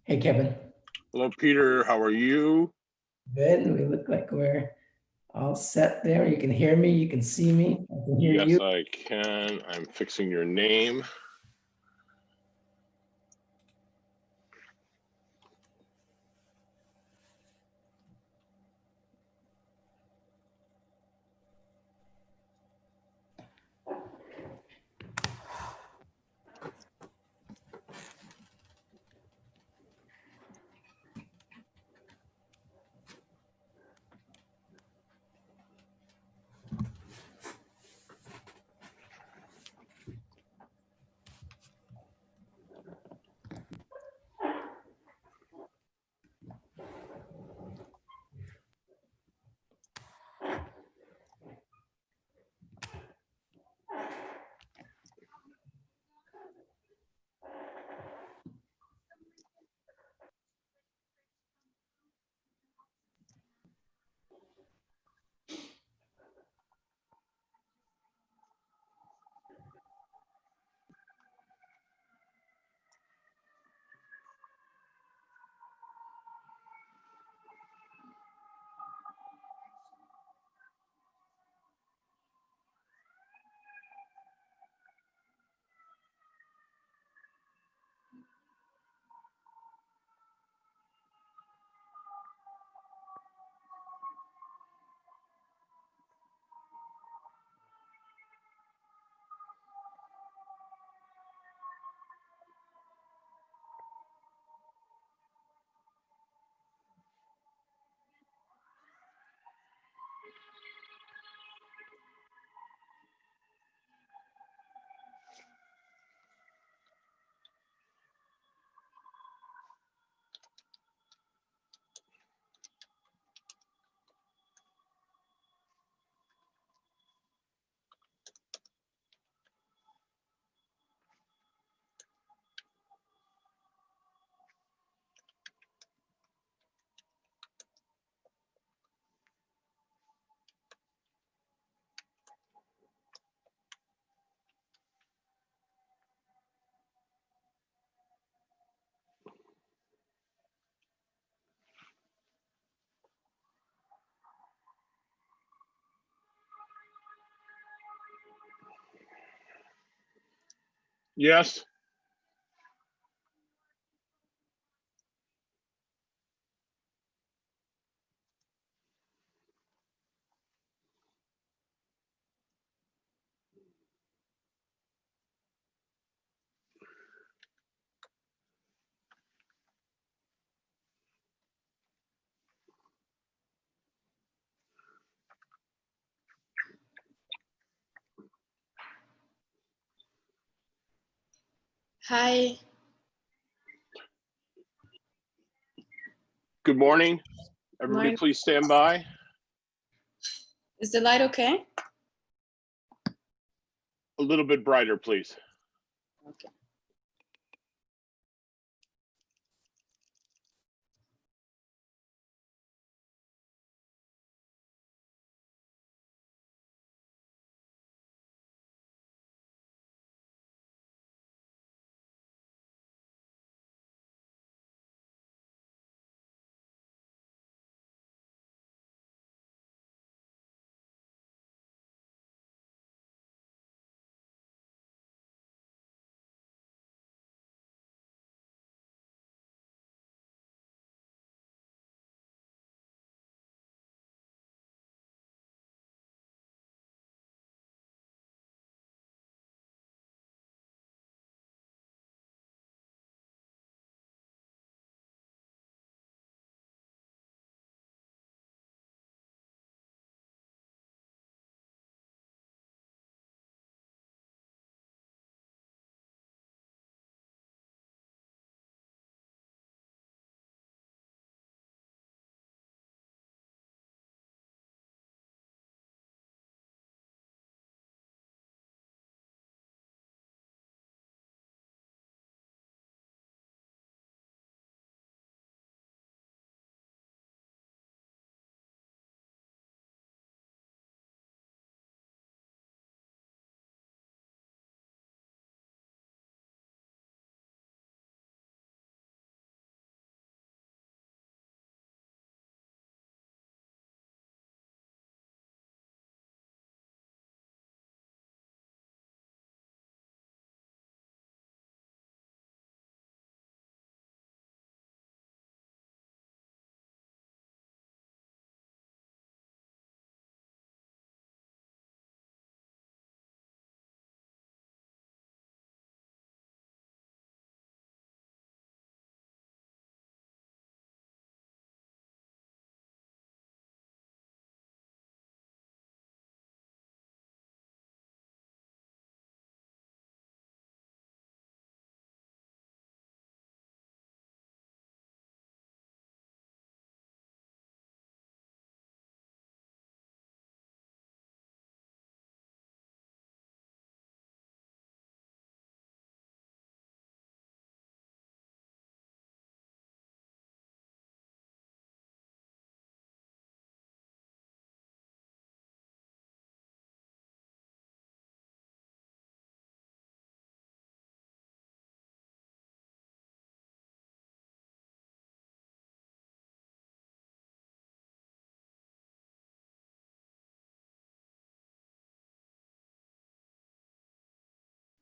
Hey, Kevin. Hello, Peter. How are you? Good. We look like we're all set there. You can hear me. You can see me. I can hear Yes, you. I can. I'm fixing your name. Yes. Hi. Good morning. Everybody, Morning. please stand by. Is the light okay? A little bit brighter, please. Okay.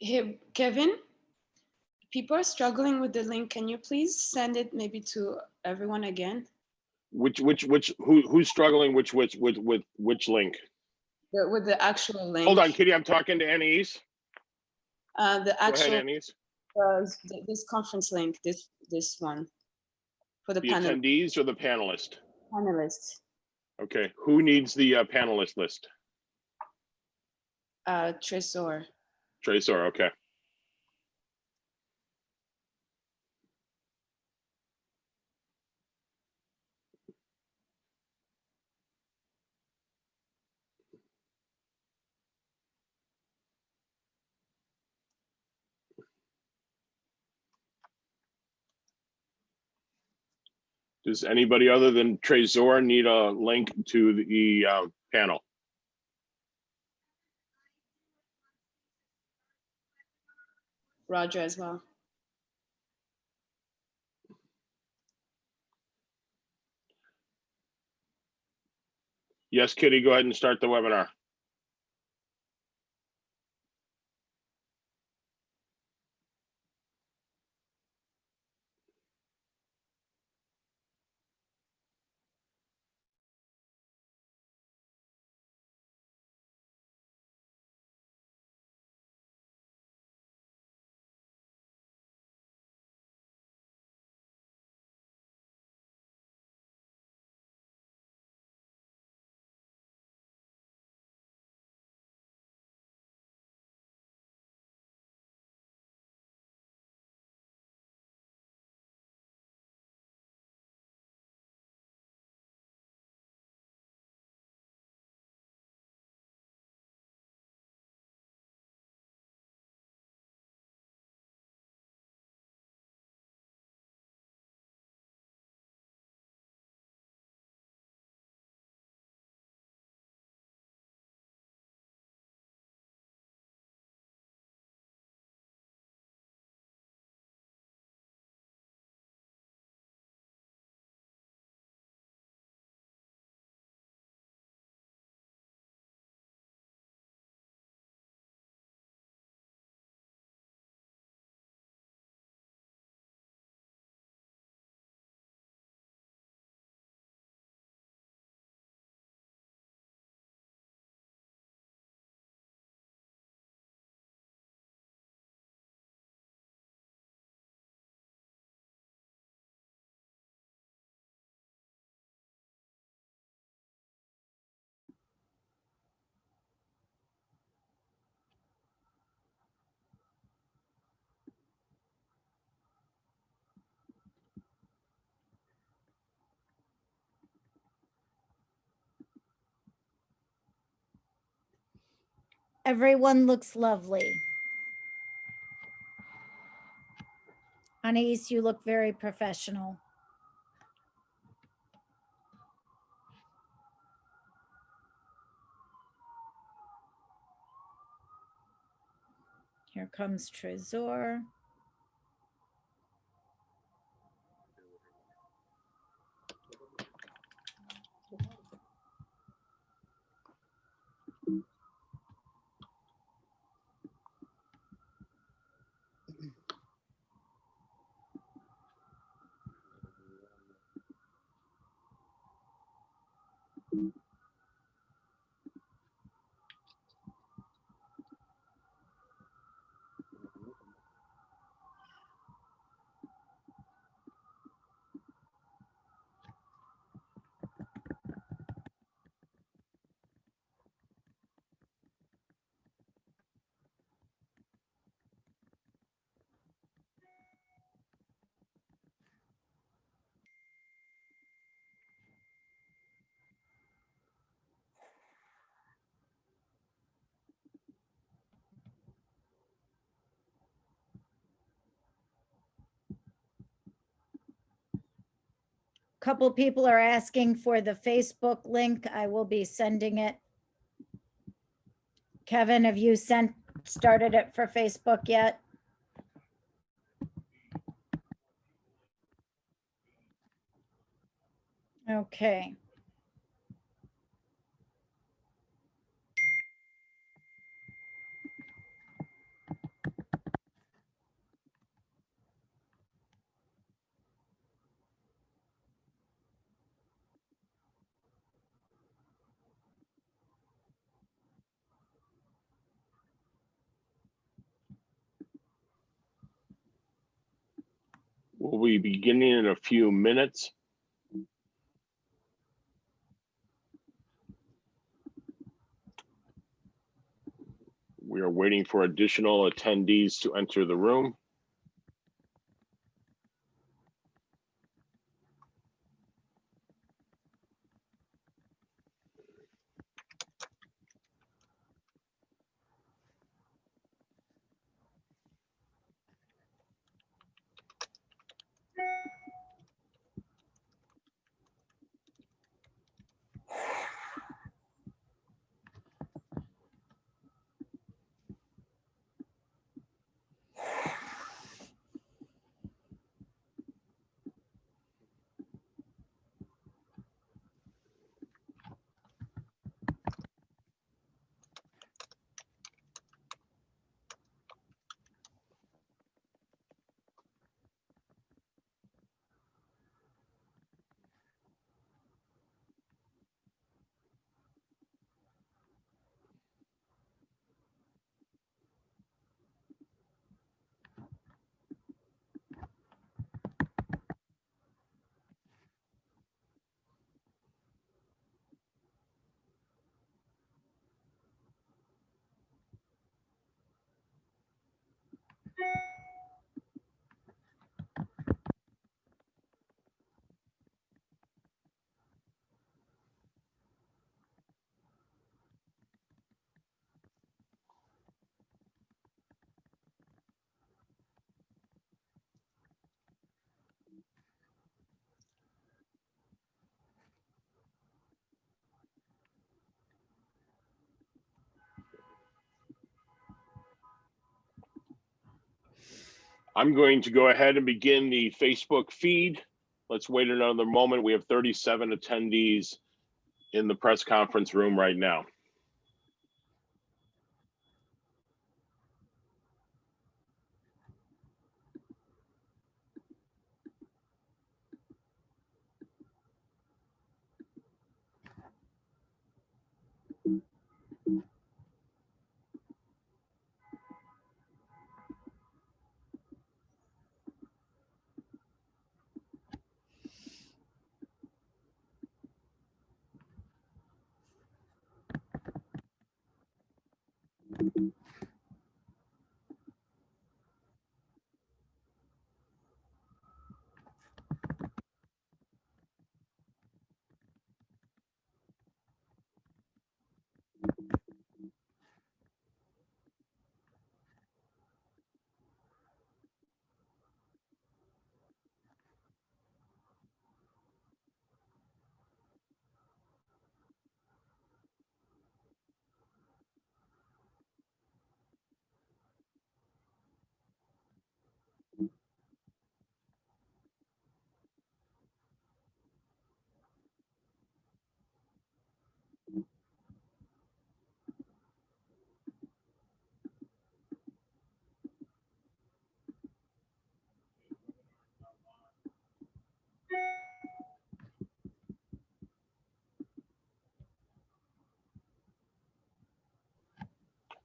Hey, Kevin, people are struggling with the link. Can you please send it maybe to everyone again? Who's struggling? Which link? With the actual link. Hold on, Kitty. I'm talking to Anais. The Go ahead, actual Anais. this conference link, this one for the The attendees or the panelists? panelists. Okay. Who needs the panelist list? Tresor. Tresor. Okay. Does anybody other than Tresor need a link to the panel? Roger as well. Yes, Kitty, go ahead and start the webinar. Everyone looks lovely. Anais, you look very professional. Here comes Tresor. Couple people are asking for the Facebook link. I will be sending it. Kevin, have you started it for Facebook yet? Okay. We'll be beginning in a few minutes. We are waiting for additional attendees to enter the room. I'm going to go ahead and begin the Facebook feed. Let's wait another moment. We have 37 attendees in the press conference room right now.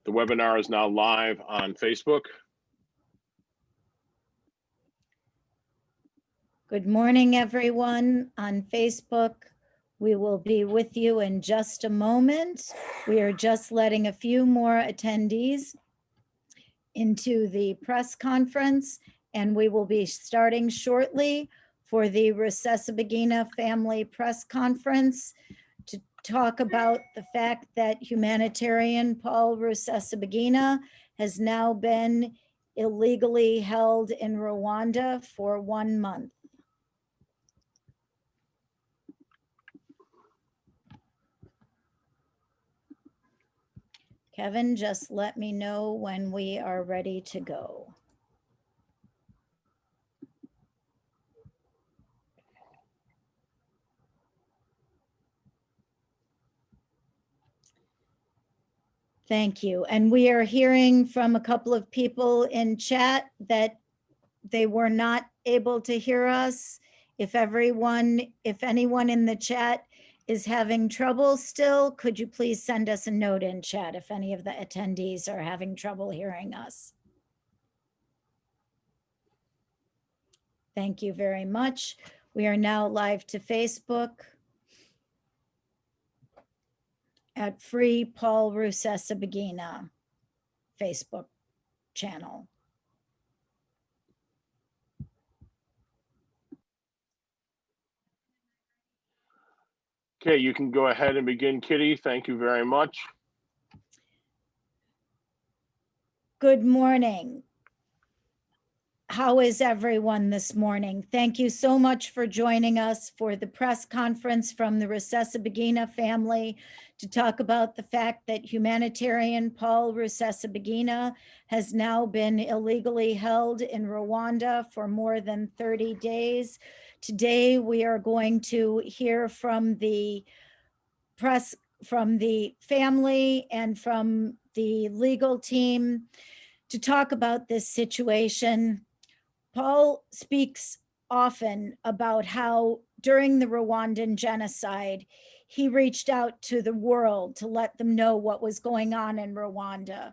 The webinar is now live on Facebook. Good morning, everyone on Facebook. We will be with you in just a moment. We are just letting a few more attendees into the press conference, and we will be starting shortly for the Rusesabagina Family Press Conference to talk about the fact that humanitarian Paul Rusesabagina has now been illegally held in Rwanda for 1 month. Kevin, just let me know when we are ready to go. Thank you. And we are hearing from a couple of people in chat that they were not able to hear us. If anyone in the chat is having trouble still, could you please send us a note in chat if any of the attendees are having trouble hearing us? Thank you very much. We are now live to Facebook at Free Paul Rusesabagina Facebook channel. Okay, you can go ahead and begin, Kitty. Thank you very much. Good morning. How is everyone this morning? Thank you so much for joining us for the press conference from the Rusesabagina family to talk about the fact that humanitarian Paul Rusesabagina has now been illegally held in Rwanda for more than 30 days. Today, we are going to hear from the press, from the family and from the legal team to talk about this situation. Paul speaks often about how during the Rwandan genocide, he reached out to the world to let them know what was going on in Rwanda.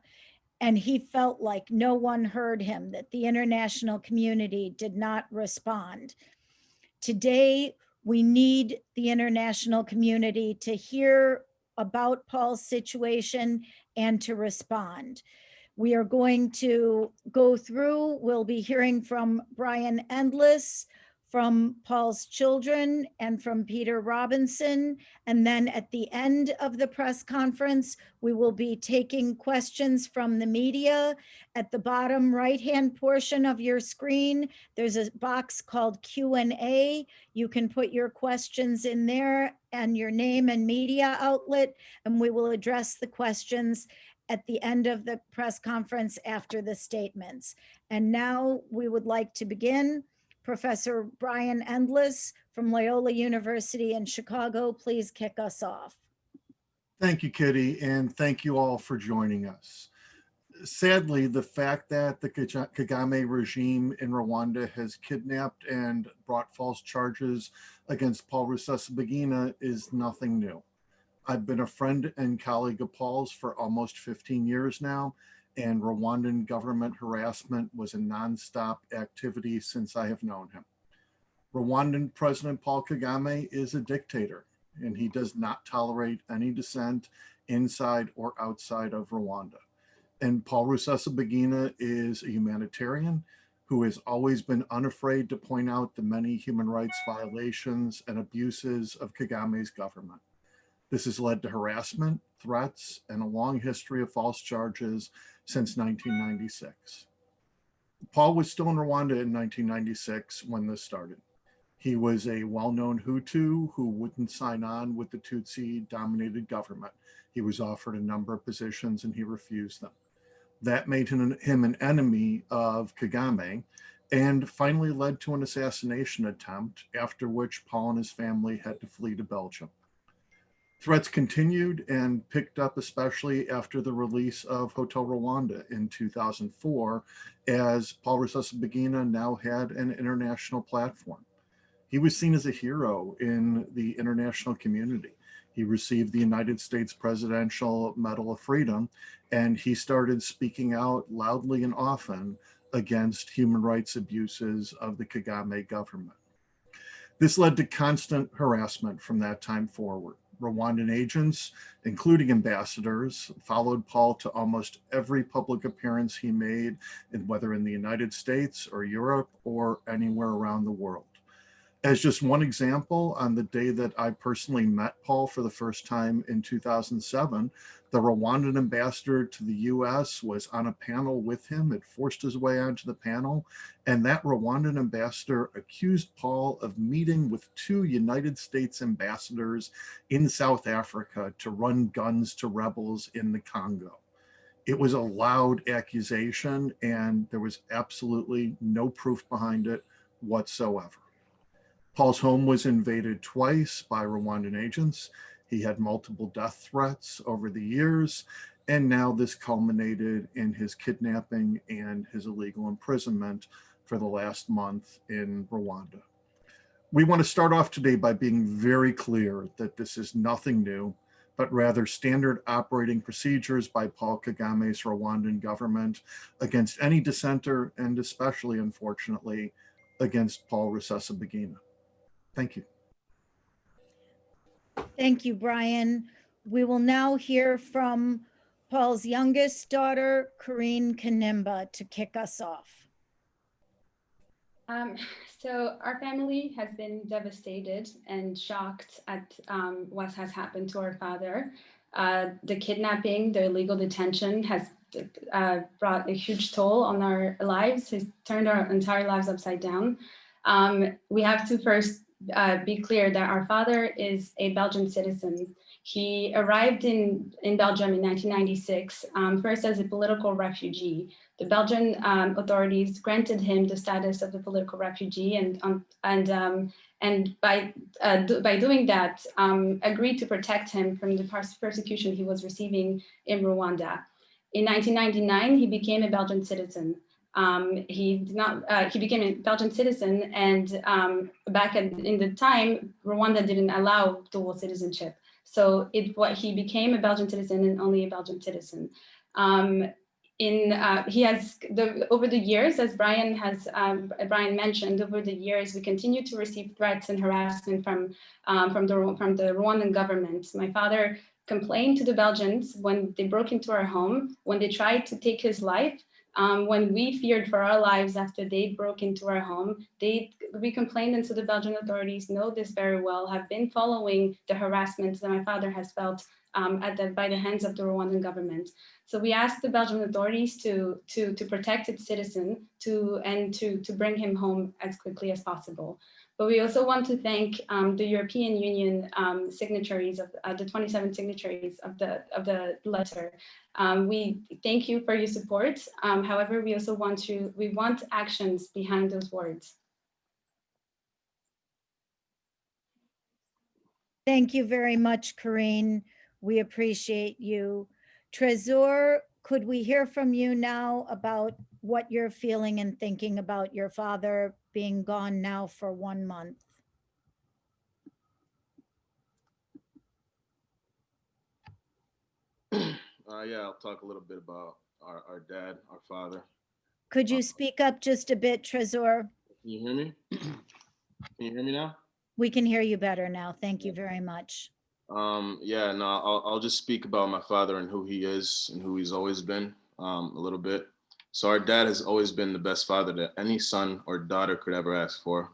And he felt like no one heard him, that the international community did not respond. Today, we need the international community to hear about Paul's situation and to respond. We are going to go through, we'll be hearing from Brian Endless, from Paul's children, and from Peter Robinson. And then at the end of the press conference, we will be taking questions from the media. At the bottom right-hand portion of your screen, there's a box called Q&A. You can put your questions in there and your name and media outlet, and we will address the questions at the end of the press conference after the statements. And now we would like to begin. Professor Brian Endless from Loyola University in Chicago, please kick us off. Thank you, Kitty, and thank you all for joining us. Sadly, the fact that the Kagame regime in Rwanda has kidnapped and brought false charges against Paul Rusesabagina is nothing new. I've been a friend and colleague of Paul's for almost 15 years now, and Rwandan government harassment was a nonstop activity since I have known him. Rwandan President Paul Kagame is a dictator, and he does not tolerate any dissent inside or outside of Rwanda. And Paul Rusesabagina is a humanitarian who has always been unafraid to point out the many human rights violations and abuses of Kagame's government. This has led to harassment, threats, and a long history of false charges since 1996. Paul was still in Rwanda in 1996 when this started. He was a well-known Hutu who wouldn't sign on with the Tutsi-dominated government. He was offered a number of positions and he refused them. That made him an enemy of Kagame and finally led to an assassination attempt, after which Paul and his family had to flee to Belgium. Threats continued and picked up, especially after the release of Hotel Rwanda in 2004, as Paul Rusesabagina now had an international platform. He was seen as a hero in the international community. He received the United States Presidential Medal of Freedom, and he started speaking out loudly and often against human rights abuses of the Kagame government. This led to constant harassment from that time forward. Rwandan agents, including ambassadors, followed Paul to almost every public appearance he made, whether in the United States or Europe or anywhere around the world. As just one example, on the day that I personally met Paul for the first time in 2007, the Rwandan ambassador to the US was on a panel with him. It forced his way onto the panel, and that Rwandan ambassador accused Paul of meeting with 2 United States ambassadors in South Africa to run guns to rebels in the Congo. It was a loud accusation, and there was absolutely no proof behind it whatsoever. Paul's home was invaded twice by Rwandan agents. He had multiple death threats over the years, and now this culminated in his kidnapping and his illegal imprisonment for the last month in Rwanda. We want to start off today by being very clear that this is nothing new, but rather standard operating procedures by Paul Kagame's Rwandan government against any dissenter, and especially, unfortunately, against Paul Rusesabagina. Thank you. Thank you, Brian. We will now hear from Paul's youngest daughter, Corinne Kanimba, to kick us off. So our family has been devastated and shocked at what has happened to our father. The kidnapping, the illegal detention has brought a huge toll on our lives. Has turned our entire lives upside down. We have to first be clear that our father is a Belgian citizen. He arrived in Belgium in 1996, first as a political refugee. The Belgian authorities granted him the status of a political refugee, and by doing that, agreed to protect him from the persecution he was receiving in Rwanda. In 1999, he became a Belgian citizen. He became a Belgian citizen, and back in the time, Rwanda didn't allow dual citizenship. So he became a Belgian citizen and only a Belgian citizen. He has over the years, as Brian mentioned, over the years we continue to receive threats and harassment from the Rwandan government. My father complained to the Belgians when they broke into our home, when they tried to take his life. When we feared for our lives after they broke into our home, we complained, and so the Belgian authorities know this very well, have been following the harassment that my father has felt by the hands of the Rwandan government. So we asked the Belgian authorities to protect its citizen and to bring him home as quickly as possible. But we also want to thank the European Union signatories of the 27 signatories of the letter. We thank you for your support. However, we also want actions behind those words. Thank you very much, Corinne. We appreciate you. Trésor, could we hear from you now about what you're feeling and thinking about your father being gone now for 1 month? Yeah, I'll talk a little bit about our dad, our father. Could you speak up just a bit, Trésor? Can you hear me? Can you hear me now? We can hear you better now. Thank you very much. Yeah, no, I'll just speak about my father and who he is and who he's always been a little bit. So our dad has always been the best father that any son or daughter could ever ask for.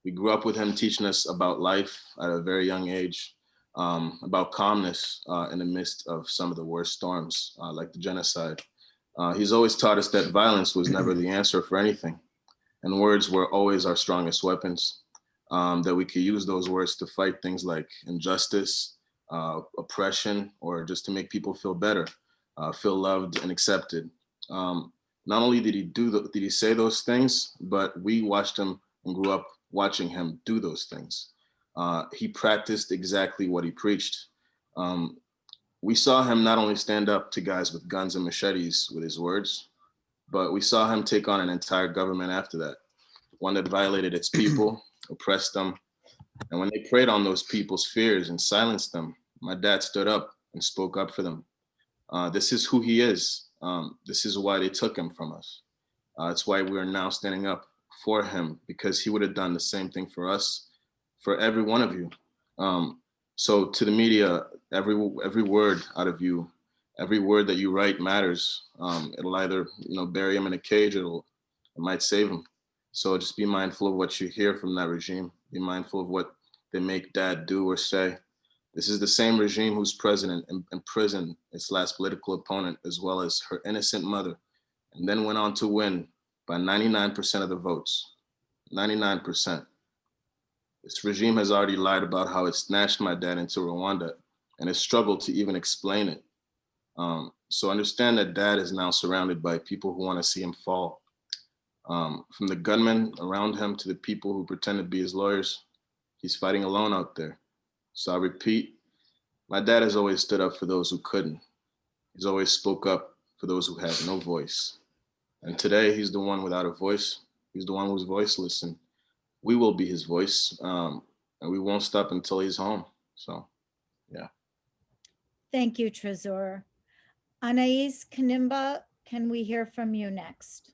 We grew up with him teaching us about life at a very young age, about calmness in the midst of some of the worst storms, like the genocide. He's always taught us that violence was never the answer for anything, and words were always our strongest weapons, that we could use those words to fight things like injustice, oppression, or just to make people feel better, feel loved and accepted. Not only did he say those things, but we watched him and grew up watching him do those things. He practiced exactly what he preached. We saw him not only stand up to guys with guns and machetes with his words, but we saw him take on an entire government after that, one that violated its people, oppressed them. And when they preyed on those people's fears and silenced them, my dad stood up and spoke up for them. This is who he is. This is why they took him from us. It's why we are now standing up for him, because he would have done the same thing for us, for every one of you. So to the media, every word out of you, every word that you write matters. It'll either bury him in a cage, it might save him. So just be mindful of what you hear from that regime. Be mindful of what they make dad do or say. This is the same regime whose president imprisoned its last political opponent, as well as her innocent mother, and then went on to win by 99% of the votes. 99%. This regime has already lied about how it snatched my dad into Rwanda and has struggled to even explain it. So understand that dad is now surrounded by people who want to see him fall. From the gunmen around him to the people who pretend to be his lawyers, he's fighting alone out there. So I repeat, my dad has always stood up for those who couldn't. He's always spoke up for those who had no voice. And today he's the one without a voice. He's the one who's voiceless, and we will be his voice. And we won't stop until he's home. So, yeah. Thank you, Trésor. Anais Kanimba, can we hear from you next?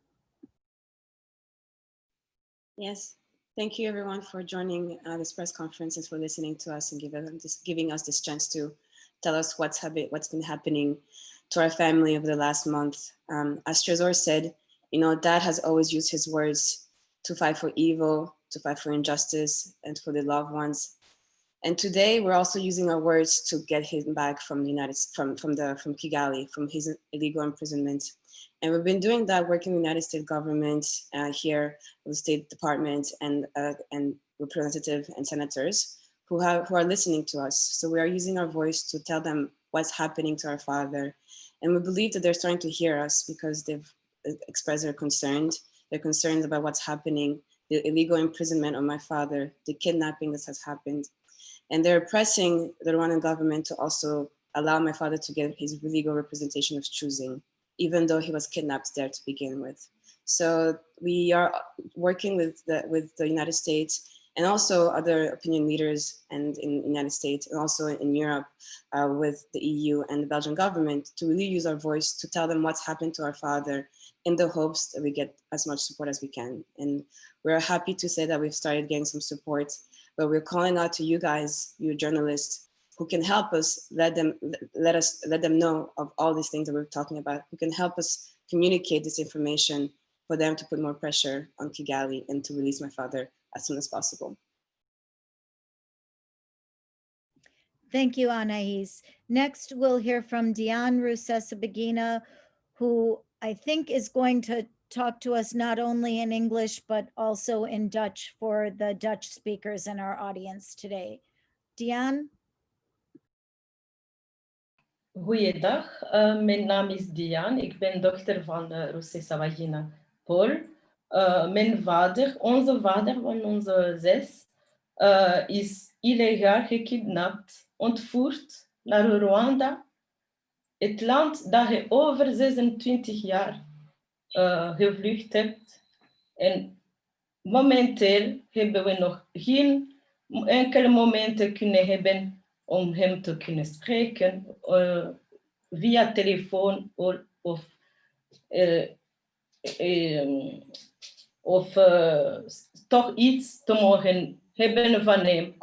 Yes. Thank you everyone for joining this press conference and for listening to us and giving us this chance to tell us what's been happening to our family over the last month. As Trezor said, Dad has always used his words to fight for evil, to fight for injustice, and for the loved ones. And today we're also using our words to get him back from from Kigali, from his illegal imprisonment. And we've been doing that working with the United States government here, with the State Department and representatives and senators who are listening to us. So we are using our voice to tell them what's happening to our father. And we believe that they're starting to hear us because they've expressed their concerns. They're concerned about what's happening, the illegal imprisonment of my father, the kidnapping that has happened. And they're pressing the Rwandan government to also allow my father to get his legal representation of choosing, even though he was kidnapped there to begin with. So we are working with the United States and also other opinion leaders and in the United States and also in Europe with the EU and the Belgian government to really use our voice to tell them what's happened to our father in the hopes that we get as much support as we can. And we're happy to say that we've started getting some support, but we're calling out to you guys, you journalists, who can help us let them know of all these things that we're talking about, who can help us communicate this information for them to put more pressure on Kigali and to release my father as soon as possible. Thank you, Anais. Next, we'll hear from Diane Rusesabagina, who I think is going to talk to us not only in English, but also in Dutch for the Dutch speakers in our audience today. Diane? Goeiedag, mijn naam is Diane. Ik ben dochter van Rusesabagina Paul. Mijn vader, onze vader van onze 6, is illegaal gekidnapt, ontvoerd naar Rwanda. Het land dat hij over 26 jaar gevlucht heeft. En momenteel hebben we nog geen enkele momenten kunnen hebben om hem te kunnen spreken via telefoon of toch iets te mogen hebben van hem,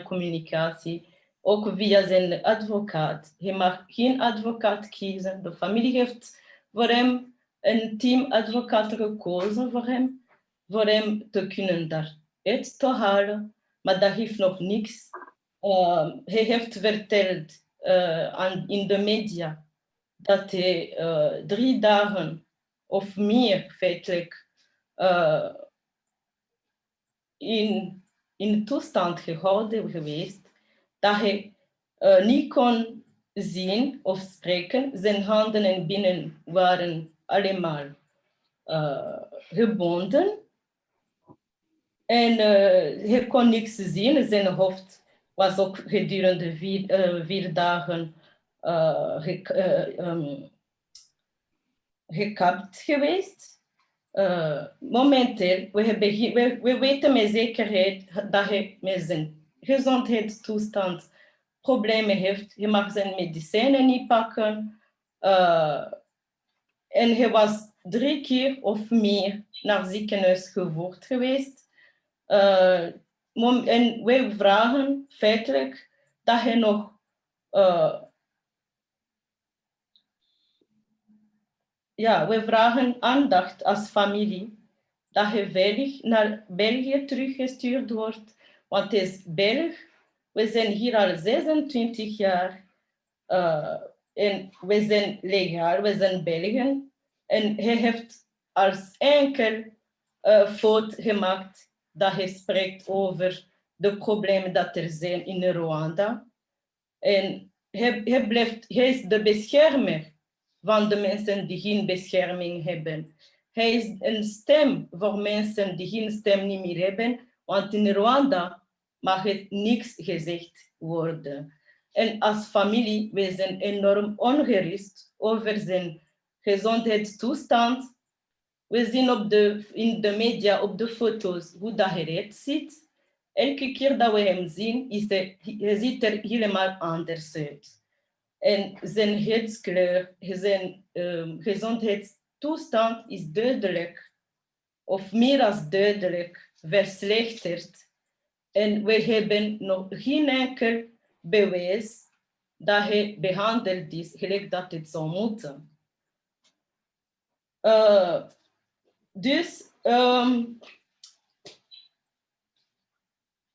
communicatie, ook via zijn advocaat. Hij mag geen advocaat kiezen. De familie heeft voor hem een teamadvocaat gekozen voor hem te kunnen daaruit te halen, maar dat heeft nog niks. Hij heeft verteld in de media dat hij 3 dagen of meer feitelijk in toestand gehouden geweest, dat hij niet kon zien of spreken. Zijn handen en benen waren allemaal gebonden. En hij kon niks zien. Zijn hoofd was ook gedurende 4 dagen gekapt geweest. Momenteel, we weten met zekerheid dat hij met zijn gezondheidstoestand problemen heeft. Hij mag zijn medicijnen niet pakken. En hij was 3 keer of meer naar het ziekenhuis gevoerd geweest. En wij vragen feitelijk dat hij nog we vragen aandacht als familie dat hij veilig naar België teruggestuurd wordt, want hij is Belg. We zijn hier al 26 jaar en we zijn legaal, we zijn Belgen. En hij heeft als enkel fout gemaakt dat hij spreekt over de problemen dat er zijn in Rwanda. En hij is de beschermer van de mensen die geen bescherming hebben. Hij is een stem voor mensen die geen stem niet meer hebben, want in Rwanda mag het niks gezegd worden. En als familie, we zijn enorm ongerust over zijn gezondheidstoestand. We zien in de media, op de foto's, hoe dat hij eruit ziet. Elke keer dat we hem zien, hij ziet er helemaal anders uit. En zijn huidskleur, zijn gezondheidstoestand is duidelijk of meer als duidelijk verslechterd. En we hebben nog geen enkel bewijs dat hij behandeld is gelijk dat het zou moeten. Dus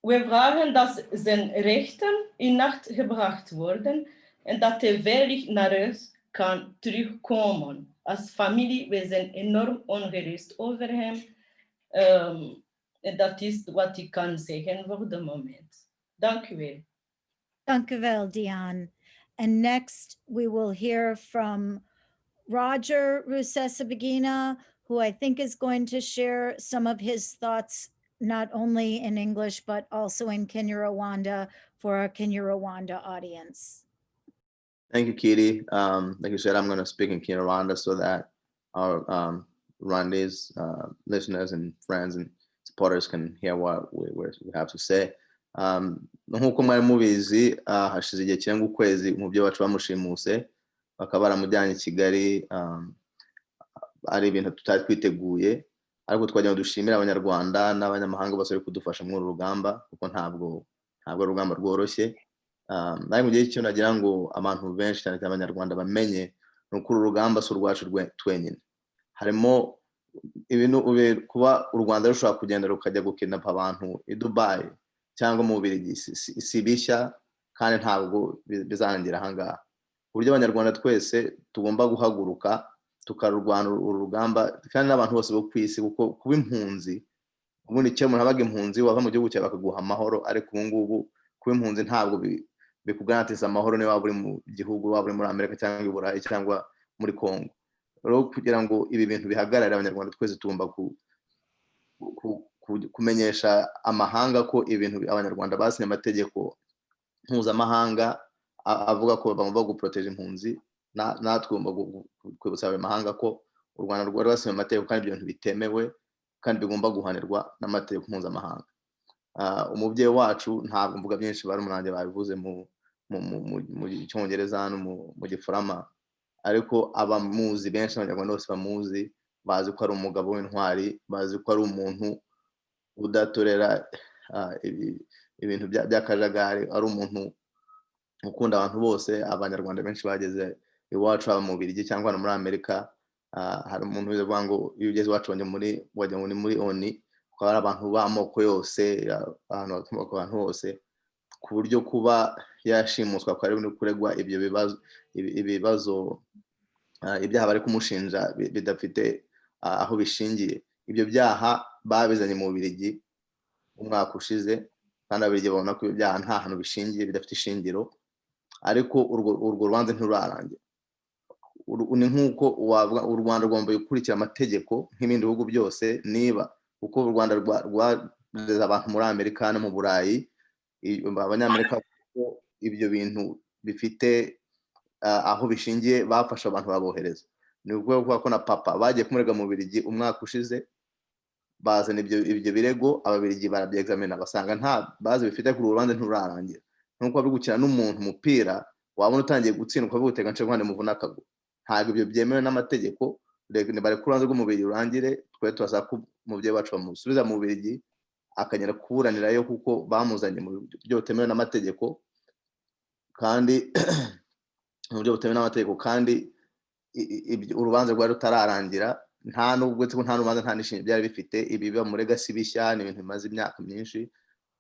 we vragen dat zijn rechten in acht gebracht worden en dat hij veilig naar huis kan terugkomen. Als familie, we zijn enorm ongerust over hem. En dat is wat ik kan zeggen voor het moment. Dank u wel. Dank u wel, Diane. And next, we will hear from Roger Rusesabagina, who I think is going to share some of his thoughts, not only in English, but also in Kinyarwanda for our Kinyarwanda audience. Thank you, Kitty. Like you said, I'm going to speak in Kinyarwanda so that our Rwandese listeners and friends and supporters can hear what we have to say. Nk'uko mwari mubizi, hashize igihe kirenga ukwezi umubyeyi wacu bamushimuse bakaba baramujyanye i Kigali, ari ibintu tutari twiteguye, ariko twagira ngo dushimire abanyarwanda n'abanyamahanga bose bari kudufasha muri uru rugamba, kuko ntabwo ari urugamba rworoshye. Nawe mu gihe cyo nagira ngo abantu benshi cyane abanyarwanda bamenye nuko uru rugamba si urwacu twenyine. Harimo ibintu kuba u Rwanda rushobora kugenda rukajya gukidnapa abantu i Dubai cyangwa mu Bubiligi si bishya, kandi ntabwo bizarangira ahangaha. Uburyo abanyarwanda twese tugomba guhaguruka tukarurwana uru rugamba, kandi n'abantu bose bo ku isi, kuko kuba impunzi, ubundi icyo umuntu abaga impunzi wava mu gihugu cyawe bakaguha amahoro, ariko ubu ngubu kuba impunzi ntabwo bikugarantisa amahoro niba waba uri mu gihugu, waba uri muri Amerika cyangwa i Burayi cyangwa muri Congo. Rero kugira ngo ibi bintu bihagarare, abanyarwanda twese tugomba kumenyesha amahanga ko ibintu abanyarwanda basinye amategeko mpuzamahanga avuga ko bagomba guproteje impunzi, natwe tugomba kwibutsa amahanga ko u Rwanda rwari rwasinye amategeko kandi ibyo bintu bitemewe kandi bigomba guhanirwa n'amategeko mpuzamahanga. Umubyeyi wacu, ntabwo mvuga byinshi bari umunange babivuze mu Cyongereza no mu Gifaransa, ariko abamuzi benshi abanyarwanda bose bamuzi, bazi ko ari umugabo w'intwari, bazi ko ari umuntu udatorera ibintu by'akajagari, ari umuntu ukunda abantu bose. Abanyarwanda benshi bageze iwacu, haba mu Bubiligi cyangwa muri Amerika. Hari umuntu uvuga ngo iyo ugeze iwacu wajya muri ONI, kuko ari abantu b'amoko yose, abantu bakomoka abantu bose, ku buryo kuba yashimuswa kwa ari kuregwa ibyo ibibazo ibyaha bari kumushinja bidafite aho bishingiye. Ibyo byaha babizanye mu Bubiligi umwaka ushize, kandi Ababiligi babona ko ibyo byaha nta hantu bishingiye, bidafite ishingiro, ariko urwo rubanza ntirurarangira. Ni nk'uko u Rwanda rugomba gukurikira amategeko nk'ibindi bihugu byose, niba kuko u Rwanda rwareze abantu muri Amerika no mu Burayi, abanyamerika ko ibyo bintu bifite aho bishingiye, bafasha abantu babohereza. Ni ukuvuga ko na papa bagiye kumurega mu Bubiligi umwaka ushize, bazana ibyo birego, Ababiligi barabyexamina basanga nta bazi bifite, kuri urubanza ntirurarangira. Nkuko bari gukina n'umuntu umupira, wabona utangiye gutsindwa bigutega nce rwanda muvuna akaguru. Ntabwo ibyo byemewe n'amategeko, bari ku rubanza rw'umubiri rurangire, twe turasaba ko umubyeyi wacu bamusubiza mu Bubiligi akagenda kuburanirayo, kuko bamuzanye mu buryo butemewe n'amategeko, kandi mu buryo butemewe n'amategeko, kandi urubanza rwari rutararangira, nta nubwo nta rubanza nta n'ishingiro byari bifite. Ibi biba muri gasi bishya, ni ibintu bimaze imyaka myinshi.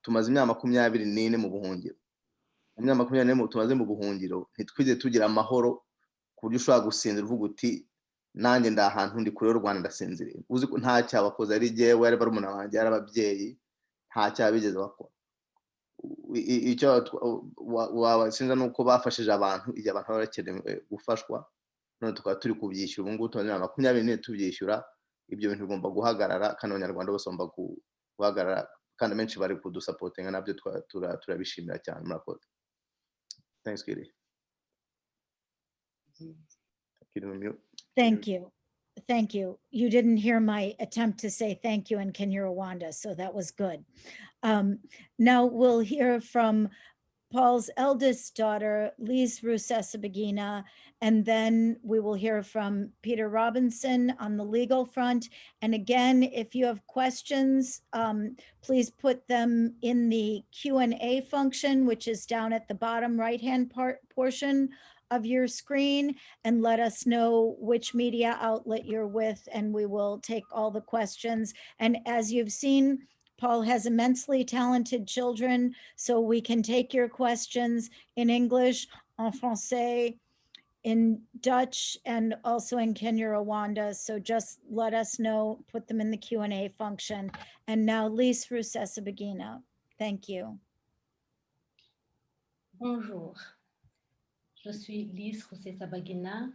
Tumaze imyaka 24 mu buhungiro. Mu myaka 24 tumaze mu buhungiro, ntitwigeze tugira amahoro ku buryo ushobora gusinzira uvuga uti nanjye ndi ahantu ndi kure y'u Rwanda ndasinziriye, uzi ko nta cyaha bakoze, ari jyewe, ari barumuna banjye, ari ababyeyi, nta cyaha bigeze bakora. Icyo wabasinza nuko bafashije abantu igihe abantu bari bakenewe gufashwa, none tukaba turi kubyishyura. Ubu ngubu tumaze imyaka 24 tubyishyura. Ibyo bintu bigomba guhagarara, kandi abanyarwanda bose bagomba guhagarara, kandi benshi bari kudusapotinga, nabyo turabishimira cyane. Murakoze. Thanks, Kitty. Thank you. Thank you. You didn't hear my attempt to say thank you in Kinyarwanda, so that was good. Now we'll hear from Paul's eldest daughter, Lise Rusesabagina, and then we will hear from Peter Robinson on the legal front. And again, if you have questions, please put them in the Q&A function, which is down at the bottom right-hand portion of your screen, and let us know which media outlet you're with, and we will take all the questions. And as you've seen, Paul has immensely talented children, so we can take your questions in English, en français, in Dutch, and also in Kinyarwanda. So just let us know, put them in the Q&A function. And now Lise Rusesabagina, thank you. Bonjour, je suis Lise Rusesabagina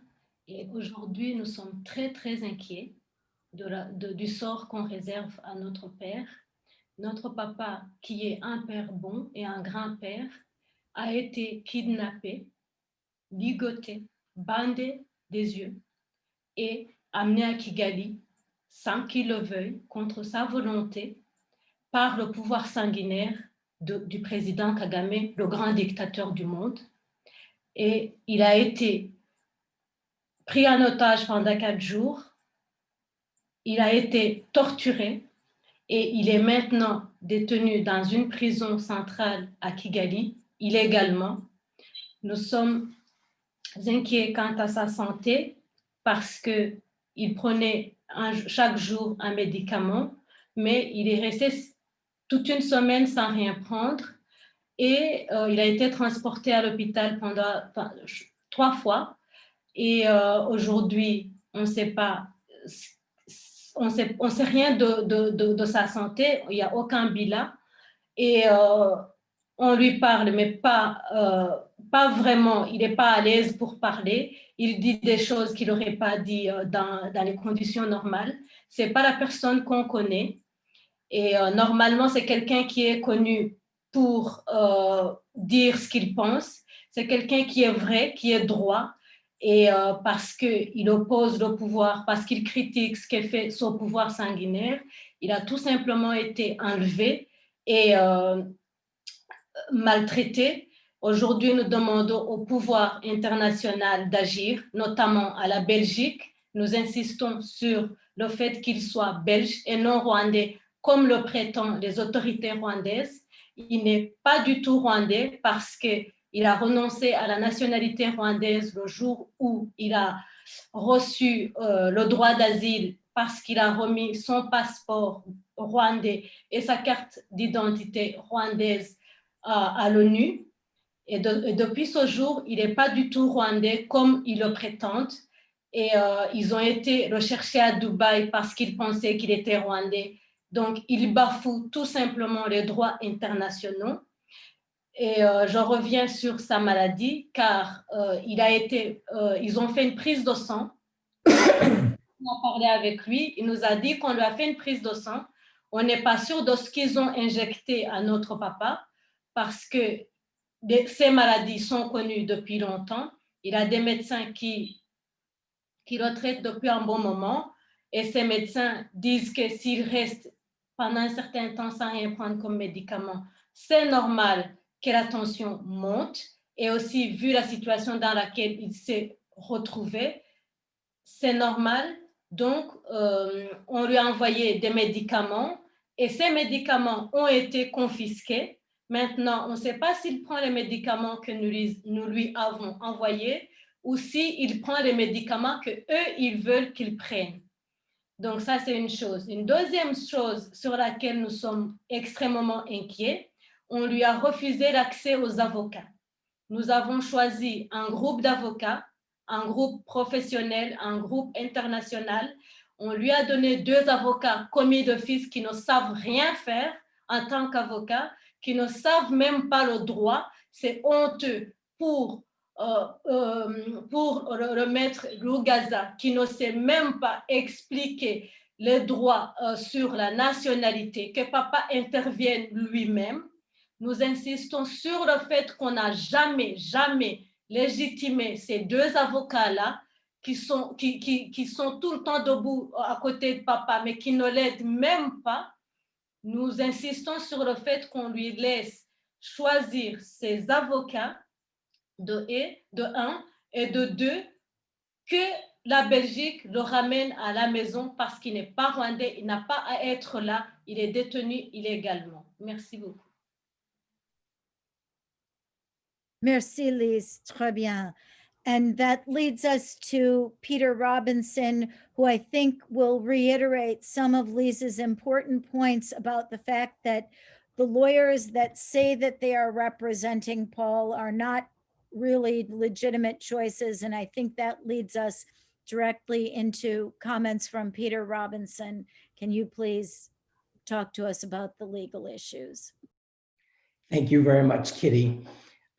et aujourd'hui nous sommes très inquiets du sort qu'on réserve à notre père. Notre papa, qui est un père bon et un grand-père, a été kidnappé, ligoté, bandé des yeux et amené à Kigali sans qu'il le veuille, contre sa volonté, par le pouvoir sanguinaire du président Kagame, le grand dictateur du monde. Et il a été pris en otage pendant 4 jours. Il a été torturé et il est maintenant détenu dans une prison centrale à Kigali, illégalement. Nous sommes inquiets quant à sa santé parce qu'il prenait chaque jour un médicament, mais il est resté toute une semaine sans rien prendre et il a été transporté à l'hôpital pendant 3 fois. Et aujourd'hui, on ne sait pas... On sait rien de sa santé, il n'y a aucun bilan et on lui parle, mais pas vraiment, il n'est pas à l'aise pour parler, il dit des choses qu'il n'aurait pas dit dans les conditions normales. Ce n'est pas la personne qu'on connaît et normalement, c'est quelqu'un qui est connu pour dire ce qu'il pense, c'est quelqu'un qui est vrai, qui est droit. Et parce qu'il oppose le pouvoir, parce qu'il critique ce qu'est fait son pouvoir sanguinaire, il a tout simplement été enlevé et maltraité. Aujourd'hui, nous demandons au pouvoir international d'agir, notamment à la Belgique. Nous insistons sur le fait qu'il soit belge et non rwandais, comme le prétendent les autorités rwandaises. Il n'est pas du tout rwandais parce qu'il a renoncé à la nationalité rwandaise le jour où il a reçu le droit d'asile parce qu'il a remis son passeport rwandais et sa carte d'identité rwandaise à l'ONU. Et depuis ce jour, il n'est pas du tout rwandais comme ils le prétendent. Et ils ont été recherchés à Dubaï parce qu'ils pensaient qu'il était rwandais. Donc, il bafoue tout simplement les droits internationaux. Et je reviens sur sa maladie car ils ont fait une prise de sang. On a parlé avec lui, il nous a dit qu'on lui a fait une prise de sang. On n'est pas sûr de ce qu'ils ont injecté à notre papa parce que ces maladies sont connues depuis longtemps. Il a des médecins qui le traitent depuis un bon moment et ces médecins disent que s'il reste pendant un certain temps sans rien prendre comme médicament, c'est normal que la tension monte et aussi vu la situation dans laquelle il s'est retrouvé, c'est normal. Donc, on lui a envoyé des médicaments et ces médicaments ont été confisqués. Maintenant, on ne sait pas s'il prend les médicaments que nous lui avons envoyés ou s'il prend les médicaments qu'eux, ils veulent qu'il prenne. Donc, ça, c'est une chose. Une deuxième chose sur laquelle nous sommes extrêmement inquiets, on lui a refusé l'accès aux avocats. Nous avons choisi un groupe d'avocats, un groupe professionnel, un groupe international. On lui a donné 2 avocats commis d'office qui ne savent rien faire en tant qu'avocats, qui ne savent même pas le droit. C'est honteux pour le maître Rugaza, qui ne sait même pas expliquer les droits sur la nationalité, que papa intervienne lui-même. Nous insistons sur le fait qu'on n'a jamais légitimé ces 2 avocats-là qui sont tout le temps debout à côté de papa, mais qui ne l'aident même pas. Nous insistons sur le fait qu'on lui laisse choisir ses avocats de un, et de deux, que la Belgique le ramène à la maison parce qu'il n'est pas rwandais, il n'a pas à être là, il est détenu illégalement. Merci beaucoup. Merci, Lise. Très bien. And that leads us to Peter Robinson, who I think will reiterate some of Lisa's important points about the fact that the lawyers that say that they are representing Paul are not really legitimate choices. And I think that leads us directly into comments from Peter Robinson. Can you please talk to us about the legal issues? Thank you very much, Kitty.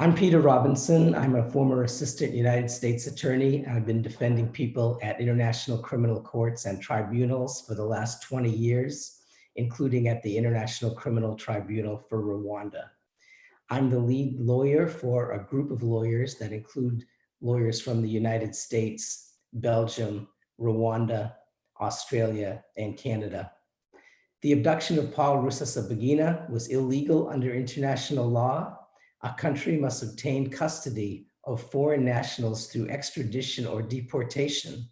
I'm Peter Robinson. I'm a former assistant United States attorney. I've been defending people at international criminal courts and tribunals for the last 20 years, including at the International Criminal Tribunal for Rwanda. I'm the lead lawyer for a group of lawyers that include lawyers from the United States, Belgium, Rwanda, Australia, and Canada. The abduction of Paul Rusesabagina was illegal under international law. A country must obtain custody of foreign nationals through extradition or deportation.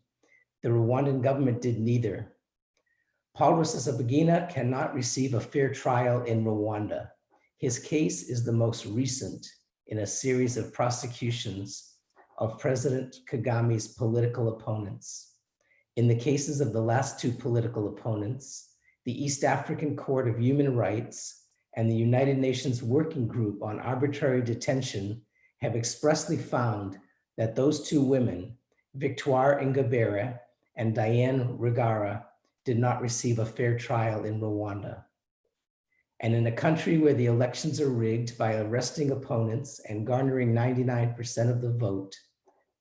The Rwandan government did neither. Paul Rusesabagina cannot receive a fair trial in Rwanda. His case is the most recent in a series of prosecutions of President Kagame's political opponents. In the cases of the last two political opponents, the East African Court of Human Rights and the United Nations Working Group on Arbitrary Detention have expressly found that those two women, Victoire Ingabire and Diane Rwigara, did not receive a fair trial in Rwanda. And in a country where the elections are rigged by arresting opponents and garnering 99% of the vote,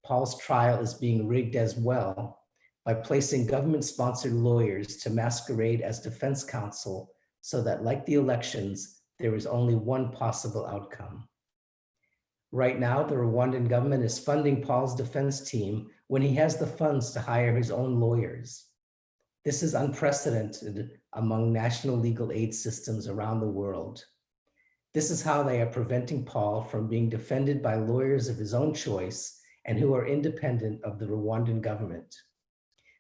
Paul's trial is being rigged as well by placing government-sponsored lawyers to masquerade as defense counsel so that, like the elections, there is only one possible outcome. Right now, the Rwandan government is funding Paul's defense team when he has the funds to hire his own lawyers. This is unprecedented among national legal aid systems around the world. This is how they are preventing Paul from being defended by lawyers of his own choice and who are independent of the Rwandan government.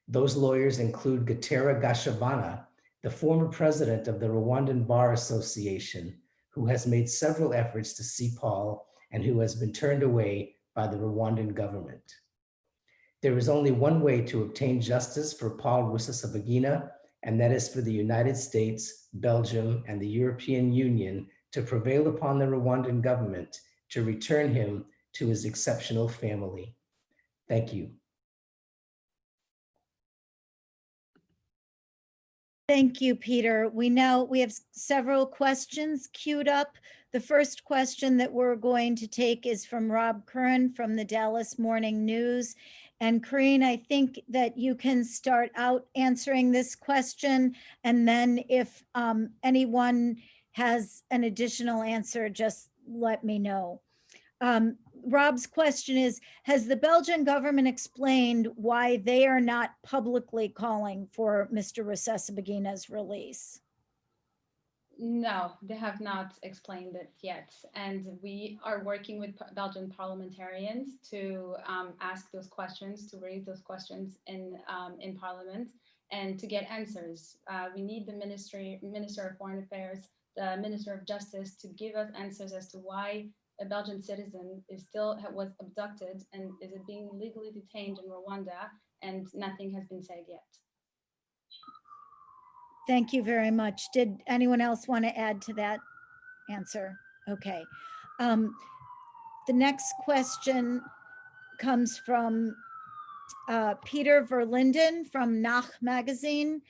Those lawyers include Gatera Gashabana, the former president of the Rwandan Bar Association, who has made several efforts to see Paul and who has been turned away by the Rwandan government. There is only one way to obtain justice for Paul Rusesabagina, and that is for the United States, Belgium, and the European Union to prevail upon the Rwandan government to return him to his exceptional family. Thank you. Thank you, Peter. We have several questions queued up. The first question that we're going to take is from Rob Curran from the Dallas Morning News. And Corinne, I think that you can start out answering this question. And then if anyone has an additional answer, just let me know. Rob's question is, has the Belgian government explained why they are not publicly calling for Mr. Rusesabagina's release? No, they have not explained it yet. And we are working with Belgian parliamentarians to ask those questions, to raise those questions in Parliament and to get answers. We need the Minister of Foreign Affairs, the Minister of Justice to give us answers as to why a Belgian citizen was abducted and is being legally detained in Rwanda, and nothing has been said yet. Thank you very much. Did anyone else want to add to that answer? Okay. The next question comes from Peter Verlinden from Nach Magazine.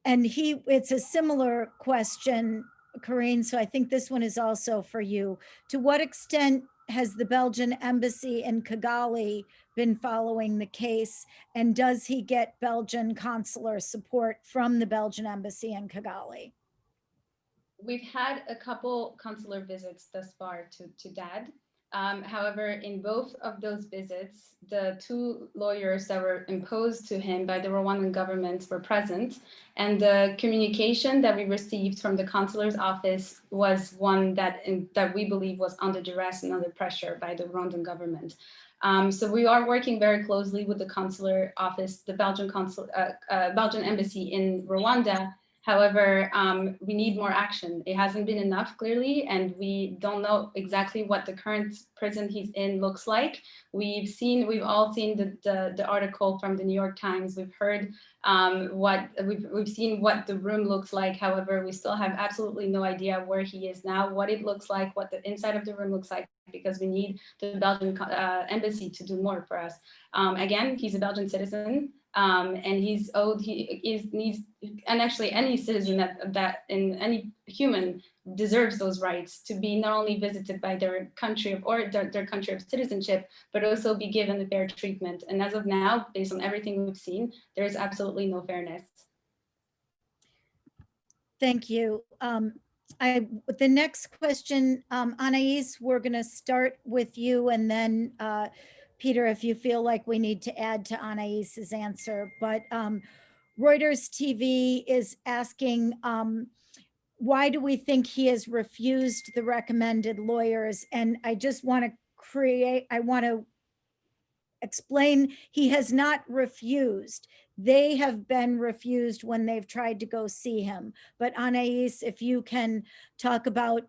And it's a similar question, Corinne, so I think this one is also for you. To what extent has the Belgian embassy in Kigali been following the case? And does he get Belgian consular support from the Belgian embassy in Kigali? We've had a couple consular visits thus far to Dad. However, in both of those visits, the two lawyers that were imposed to him by the Rwandan government were present, and the communication that we received from the consular's office was one that we believe was under duress and under pressure by the Rwandan government. So we are working very closely with the consular office, the Belgian embassy in Rwanda. However, we need more action. It hasn't been enough, clearly, and we don't know exactly what the current prison he's in looks like. We've all seen the article from the New York Times. We've heard we've seen what the room looks like. However, we still have absolutely no idea where he is now, what it looks like, what the inside of the room looks like, because we need the Belgian embassy to do more for us. Again, he's a Belgian citizen. And he's owed, and actually any citizen that in any human deserves those rights to be not only visited by their country their country of citizenship, but also be given the fair treatment. And as of now, based on everything we've seen, there is absolutely no fairness. Thank you. The next question, Anais, we're going to start with you, and then Peter, if you feel like we need to add to Anais's answer. But Reuters TV is asking, why do we think he has refused the recommended lawyers? And I just want to explain, he has not refused. They have been refused when they've tried to go see him. But Anais, if you can talk about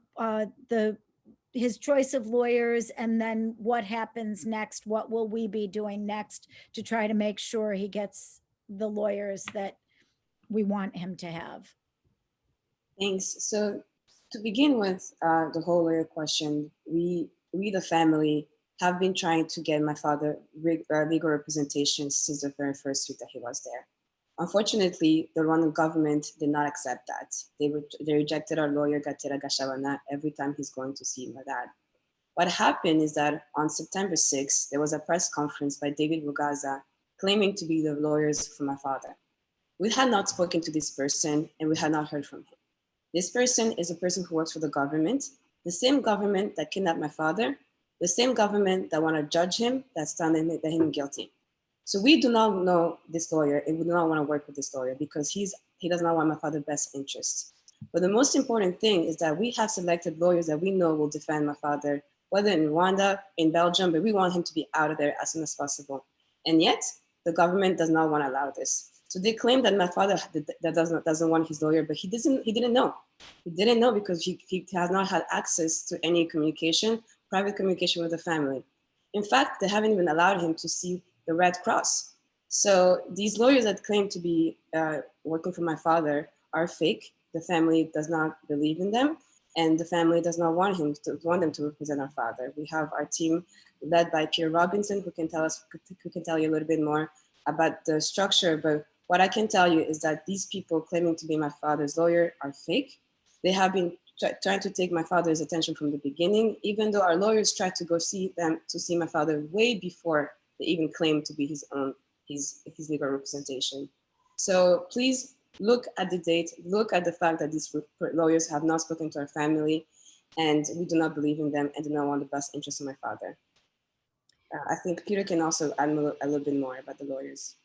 his choice of lawyers, and then what happens next, what will we be doing next to try to make sure he gets the lawyers that we want him to have? Thanks. So to begin with the whole lawyer question, we the family have been trying to get my father legal representation since the very first week that he was there. Unfortunately, the Rwandan government did not accept that. They rejected our lawyer, Gatera Gashabana, every time he's going to see my dad. What happened is that on September 6th, there was a press conference by David Bugaza claiming to be the lawyers for my father. We had not spoken to this person, and we had not heard from him. This person is a person who works for the government, the same government that kidnapped my father, the same government that want to judge him, that's found him guilty. So we do not know this lawyer, and we do not want to work with this lawyer because he does not want my father's best interests. But the most important thing is that we have selected lawyers that we know will defend my father, whether in Rwanda, in Belgium, but we want him to be out of there as soon as possible. And yet, the government does not want to allow this. So they claim that my father doesn't want his lawyer, but he didn't know. He didn't know because he has not had access to any communication, private communication with the family. In fact, they haven't even allowed him to see the Red Cross. So these lawyers that claim to be working for my father are fake. The family does not believe in them, and the family does not want them to represent our father. We have our team led by Peter Robinson, who can tell you a little bit more about the structure. But what I can tell you is that these people claiming to be my father's lawyer are fake. They have been trying to take my father's attention from the beginning, even though our lawyers tried to go see my father way before they even claimed to be his legal representation. So please look at the date, look at the fact that these lawyers have not spoken to our family, and we do not believe in them and do not want the best interest of my father. I think Peter can also add a little bit more about the lawyers.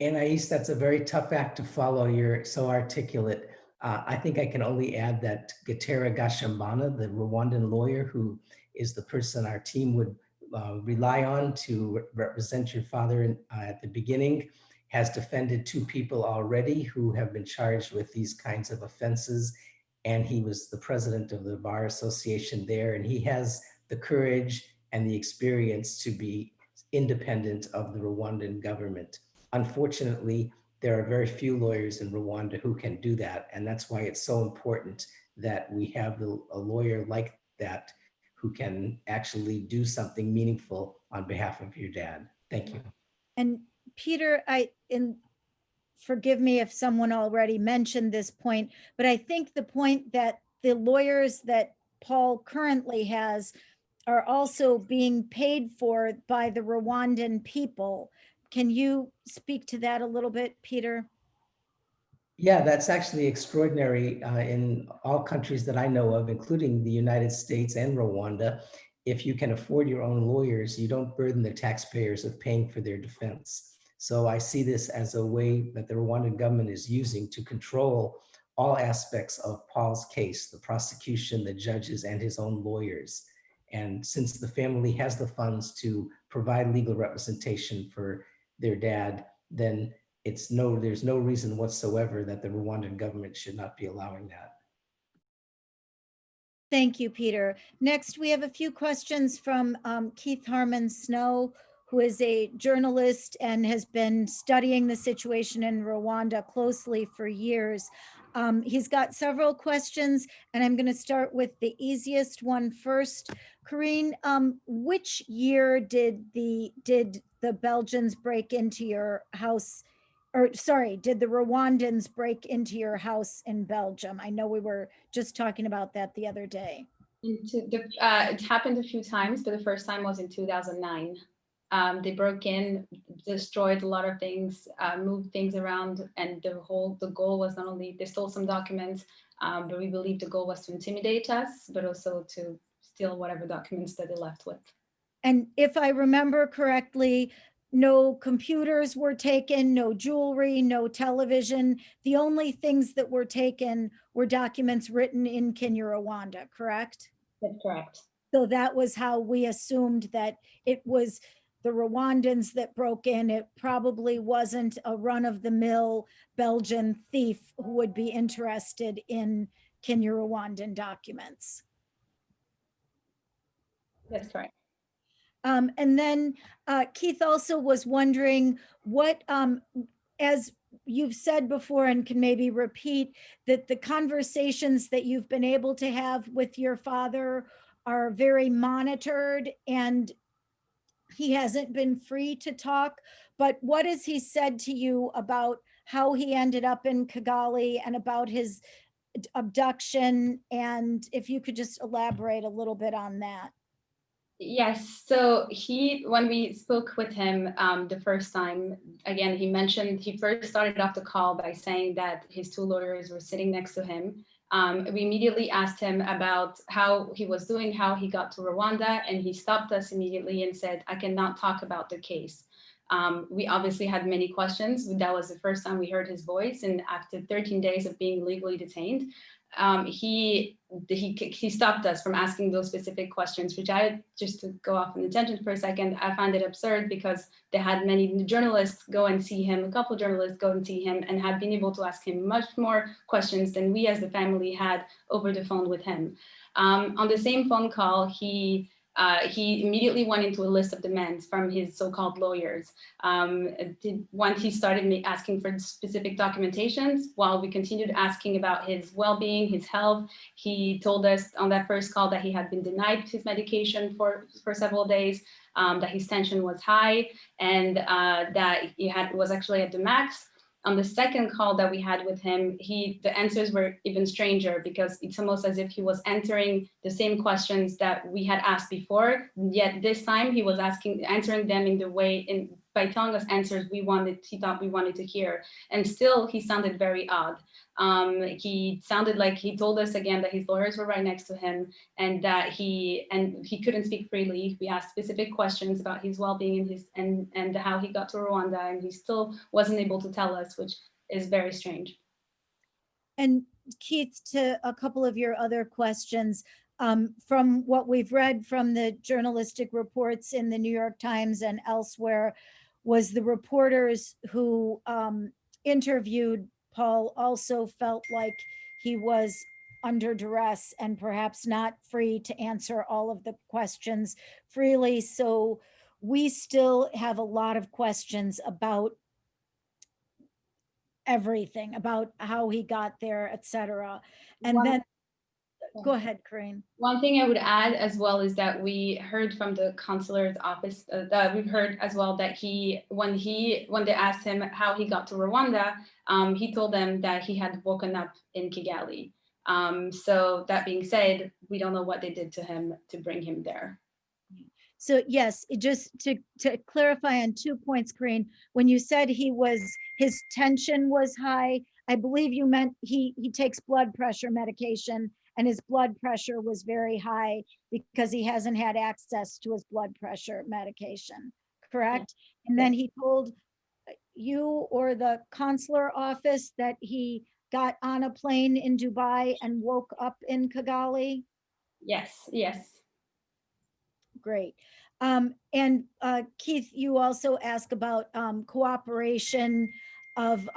Anais, that's a very tough act to follow. You're so articulate. I think I can only add that Gatera Gashambana, the Rwandan lawyer who is the person our team would rely on to represent your father at the beginning, has defended two people already who have been charged with these kinds of offenses. And he was the president of the Bar Association there, and he has the courage and the experience to be independent of the Rwandan government. Unfortunately, there are very few lawyers in Rwanda who can do that. And that's why it's so important that we have a lawyer like that who can actually do something meaningful on behalf of your dad. Thank you. And Peter, forgive me if someone already mentioned this point, but I think the point that the lawyers that Paul currently has are also being paid for by the Rwandan people. Can you speak to that a little bit, Peter? Yeah, that's actually extraordinary in all countries that I know of, including the United States and Rwanda. If you can afford your own lawyers, you don't burden the taxpayers with paying for their defense. So I see this as a way that the Rwandan government is using to control all aspects of Paul's case, the prosecution, the judges, and his own lawyers. And since the family has the funds to provide legal representation for their dad, then there's no reason whatsoever that the Rwandan government should not be allowing that. Thank you, Peter. Next, we have a few questions from Keith Harmon Snow, who is a journalist and has been studying the situation in Rwanda closely for years. He's got several questions, and I'm going to start with the easiest one first. Corinne, which year did the Belgians break into your house? Or sorry, did the Rwandans break into your house in Belgium? I know we were just talking about that the other day. It happened a few times, but the first time was in 2009. They broke in, destroyed a lot of things, moved things around, and the goal was not only, they stole some documents, but we believe the goal was to intimidate us, but also to steal whatever documents that they left with. And if I remember correctly, no computers were taken, no jewelry, no television. The only things that were taken were documents written in Kinyarwanda, correct? That's correct. So that was how we assumed that it was the Rwandans that broke in. It probably wasn't a run-of-the-mill Belgian thief who would be interested in Kinyarwandan documents. That's correct. And then Keith also was wondering what, as you've said before and can maybe repeat, that the conversations that you've been able to have with your father are very monitored and he hasn't been free to talk. But what has he said to you about how he ended up in Kigali and about his abduction? And if you could just elaborate a little bit on that. Yes, so when we spoke with him the first time, again, he first started off the call by saying that his two lawyers were sitting next to him. We immediately asked him about how he was doing, how he got to Rwanda, and he stopped us immediately and said, I cannot talk about the case. We obviously had many questions. That was the first time we heard his voice, and after 13 days of being legally detained, he stopped us from asking those specific questions, which just to go off on the tangent for a second, I find it absurd because they had many journalists go and see him, a couple journalists go and see him and had been able to ask him much more questions than we as the family had over the phone with him. On the same phone call, he immediately went into a list of demands from his so-called lawyers. Once he started asking for specific documentations, while we continued asking about his well-being, his health, he told us on that first call that he had been denied his medication for several days, that his tension was high, and that he was actually at the max. On the second call that we had with him, the answers were even stranger because it's almost as if he was answering the same questions that we had asked before. Yet this time he was answering them in the way, by telling us answers he thought we wanted to hear. And still he sounded very odd. He sounded like he told us again that his lawyers were right next to him and that he couldn't speak freely. We asked specific questions about his well-being and how he got to Rwanda, and he still wasn't able to tell us, which is very strange. And Keith, to a couple of your other questions, from what we've read from the journalistic reports in the New York Times and elsewhere, was the reporters who interviewed Paul also felt like he was under duress and perhaps not free to answer all of the questions freely. So we still have a lot of questions about everything, about how he got there, etc. And then go ahead, Corinne. One thing I would add as well is that we heard from the consular's office that we've heard as well that when they asked him how he got to Rwanda, he told them that he had woken up in Kigali. So that being said, we don't know what they did to him to bring him there. So yes, just to clarify on 2 points, Corinne, when you said his tension was high, I believe you meant he takes blood pressure medication and his blood pressure was very high because he hasn't had access to his blood pressure medication, correct? And then he told you or the consular office that he got on a plane in Dubai and woke up in Kigali? Yes, yes. Great. And Keith, you also ask about cooperation of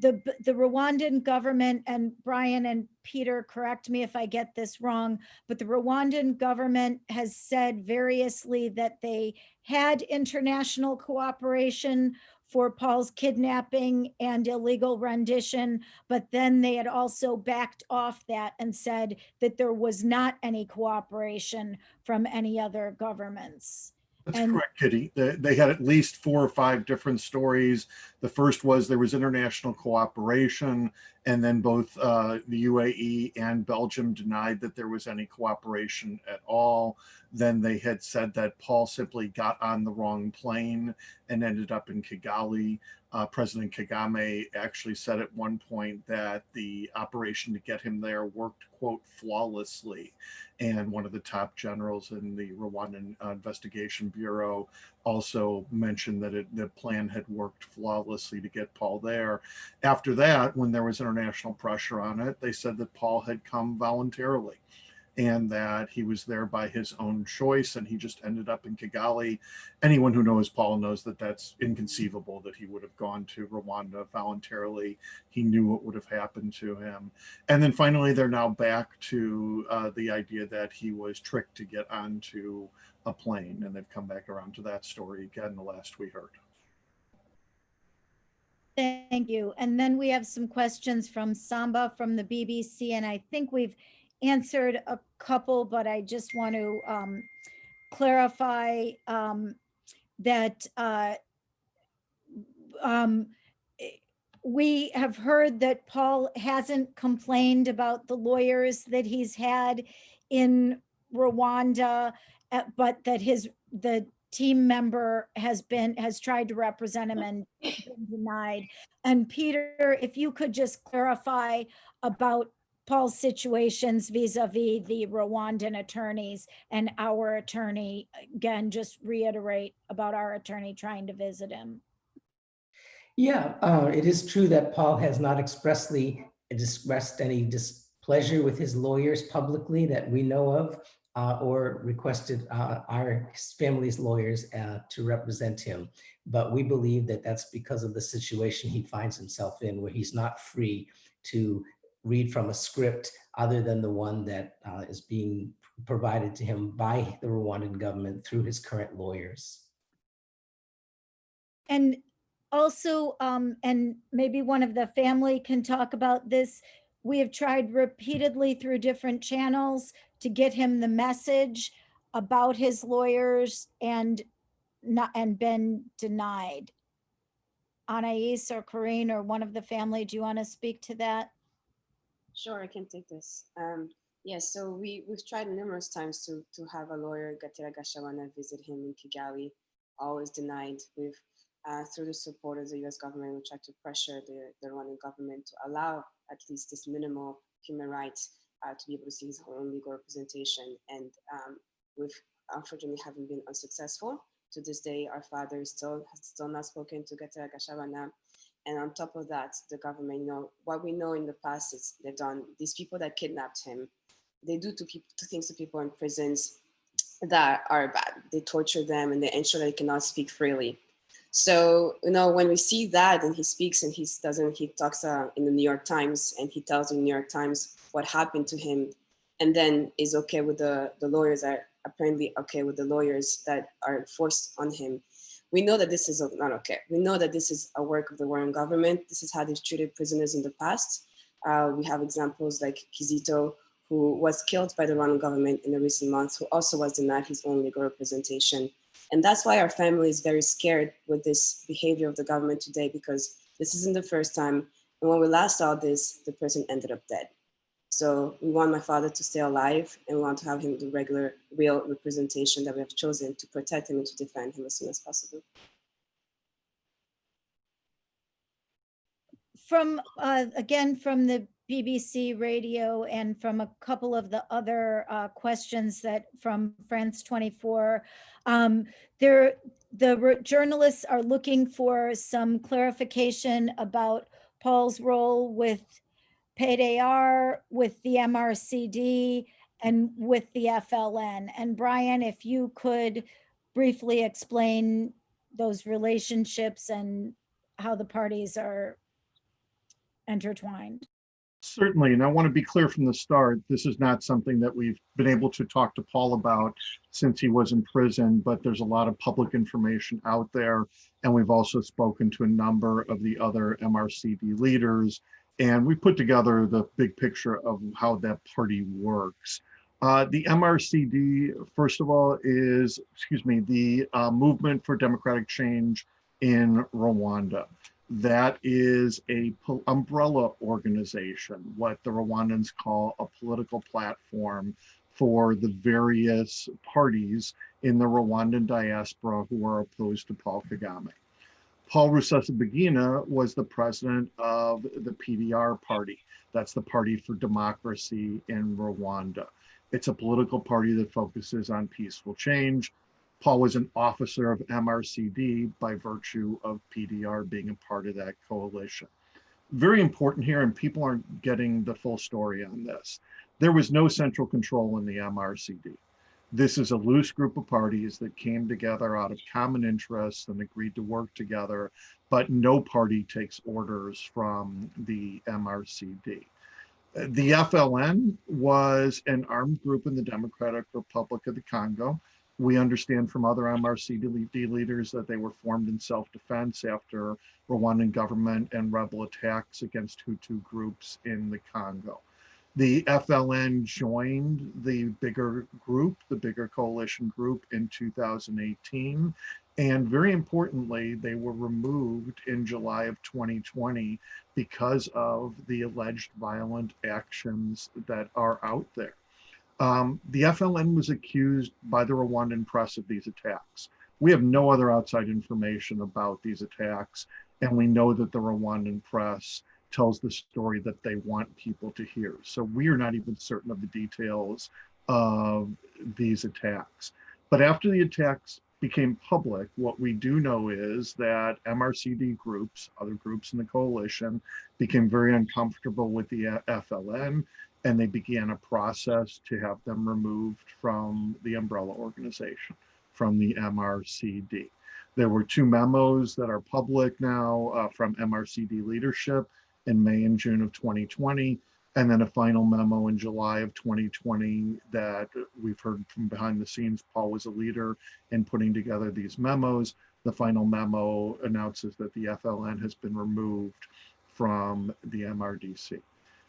the Rwandan government, and Brian and Peter, correct me if I get this wrong, but the Rwandan government has said variously that they had international cooperation for Paul's kidnapping and illegal rendition, but then they had also backed off that and said that there was not any cooperation from any other governments. That's And correct, Kitty. They had at least 4 or 5 different stories. The first was there was international cooperation, and then both the UAE and Belgium denied that there was any cooperation at all. Then they had said that Paul simply got on the wrong plane and ended up in Kigali. President Kagame actually said at one point that the operation to get him there worked, quote, flawlessly. And one of the top generals in the Rwandan Investigation Bureau also mentioned that the plan had worked flawlessly to get Paul there. After that, when there was international pressure on it, they said that Paul had come voluntarily and that he was there by his own choice, and he just ended up in Kigali. Anyone who knows Paul knows that that's inconceivable, that he would have gone to Rwanda voluntarily. He knew what would have happened to him. And then finally, they're now back to the idea that he was tricked to get onto a plane, and they've come back around to that story again the last we heard. thank you. And then we have some questions from Samba from the BBC, and I think we've answered a couple, but I just want to clarify that we have heard that Paul hasn't complained about the lawyers that he's had in Rwanda, but that the team member has tried to represent him and been denied. And Peter, if you could just clarify about Paul's situations vis-a-vis the Rwandan attorneys and our attorney, again, just reiterate about our attorney trying to visit him. Yeah, it is true that Paul has not expressly expressed any displeasure with his lawyers publicly that we know of, or requested his family's lawyers to represent him. But we believe that that's because of the situation he finds himself in, where he's not free to read from a script other than the one that is being provided to him by the Rwandan government through his current lawyers. And also, and maybe one of the family can talk about this, we have tried repeatedly through different channels to get him the message about his lawyers and been denied. Anais or Corinne or one of the family, do you want to speak to that? Sure, I can take this. Yes, so we've tried numerous times to have a lawyer, Gatera Gashawana, visit him in Kigali, always denied. We've through the support of the U.S. government, we tried to pressure the Rwandan government to allow at least this minimal human rights to be able to see his own legal representation. And we've unfortunately haven't been unsuccessful. To this day, our father has still not spoken to Gatera Gashawana. And on top of that, the government, what we know in the past is they've done, these people that kidnapped him, they do to things to people in prisons that are bad. They torture them and they ensure that they cannot speak freely. So, when we see that and he speaks and he talks in the New York Times and he tells the New York Times what happened to him and then is okay with the lawyers are apparently okay with the lawyers that are forced on him. We know that this is not okay. We know that this is a work of the Rwandan government. This is how they've treated prisoners in the past. We have examples like Kizito, who was killed by the Rwandan government in the recent months, who also was denied his own legal representation. And that's why our family is very scared with this behavior of the government today, because this isn't the first time. And when we last saw this, the person ended up dead. So we want my father to stay alive, and we want to have him the regular, real representation that we have chosen to protect him and to defend him as soon as possible. from, again, from the BBC radio and from a couple of the other questions that from France 24, journalists are looking for some clarification about Paul's role with PDR, with the MRCD, and with the FLN. And Brian, if you could briefly explain those relationships and how the parties are intertwined. Certainly, and I want to be clear from the start, this is not something that we've been able to talk to Paul about since he was in prison, but there's a lot of public information out there. And we've also spoken to a number of the other MRCD leaders, and we put together the big picture of how that party works. The MRCD, first of all, is, the Movement for Democratic Change in Rwanda. That is a umbrella organization, what the Rwandans call a political platform for the various parties in the Rwandan diaspora who are opposed to Paul Kagame. Paul Rusesabagina was the president of the PDR party. That's the Party for Democracy in Rwanda. It's a political party that focuses on peaceful change. Paul was an officer of MRCD by virtue of PDR being a part of that coalition. Very important here, and people aren't getting the full story on this. There was no central control in the MRCD. This is a loose group of parties that came together out of common interests and agreed to work together, but no party takes orders from the MRCD. The FLN was an armed group in the Democratic Republic of the Congo. We understand from other MRCD leaders that they were formed in self-defense after Rwandan government and rebel attacks against Hutu groups in the Congo. The FLN joined the bigger group, the bigger coalition group in 2018. And very importantly, they were removed in July of 2020 because of the alleged violent actions that are out there. The FLN was accused by the Rwandan press of these attacks. We have no other outside information about these attacks, and we know that the Rwandan press tells the story that they want people to hear. So we are not even certain of the details of these attacks. But after the attacks became public, what we do know is that MRCD groups, other groups in the coalition, became very uncomfortable with the FLN, and they began a process to have them removed from the umbrella organization, from the MRCD. There were two memos that are public now from MRCD leadership in May and June of 2020, and then a final memo in July of 2020 that we've heard from behind the scenes. Paul was a leader in putting together these memos. The final memo announces that the FLN has been removed from the MRDC.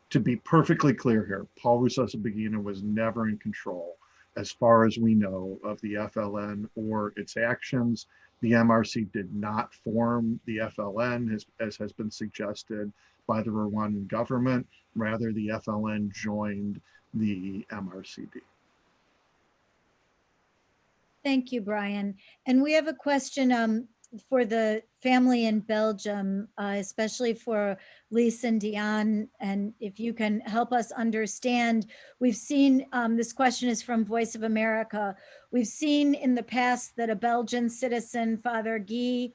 To be perfectly clear here, Paul Rusesabagina was never in control, as far as we know, of the FLN or its actions. The MRC did not form the FLN, as has been suggested by the Rwandan government. Rather, the FLN joined the MRCD. Thank you, Brian. And we have a question for the family in Belgium, especially for Lisa and Dion, and if you can help us understand. We've seen, this question is from Voice of America. We've seen in the past that a Belgian citizen, Father Guy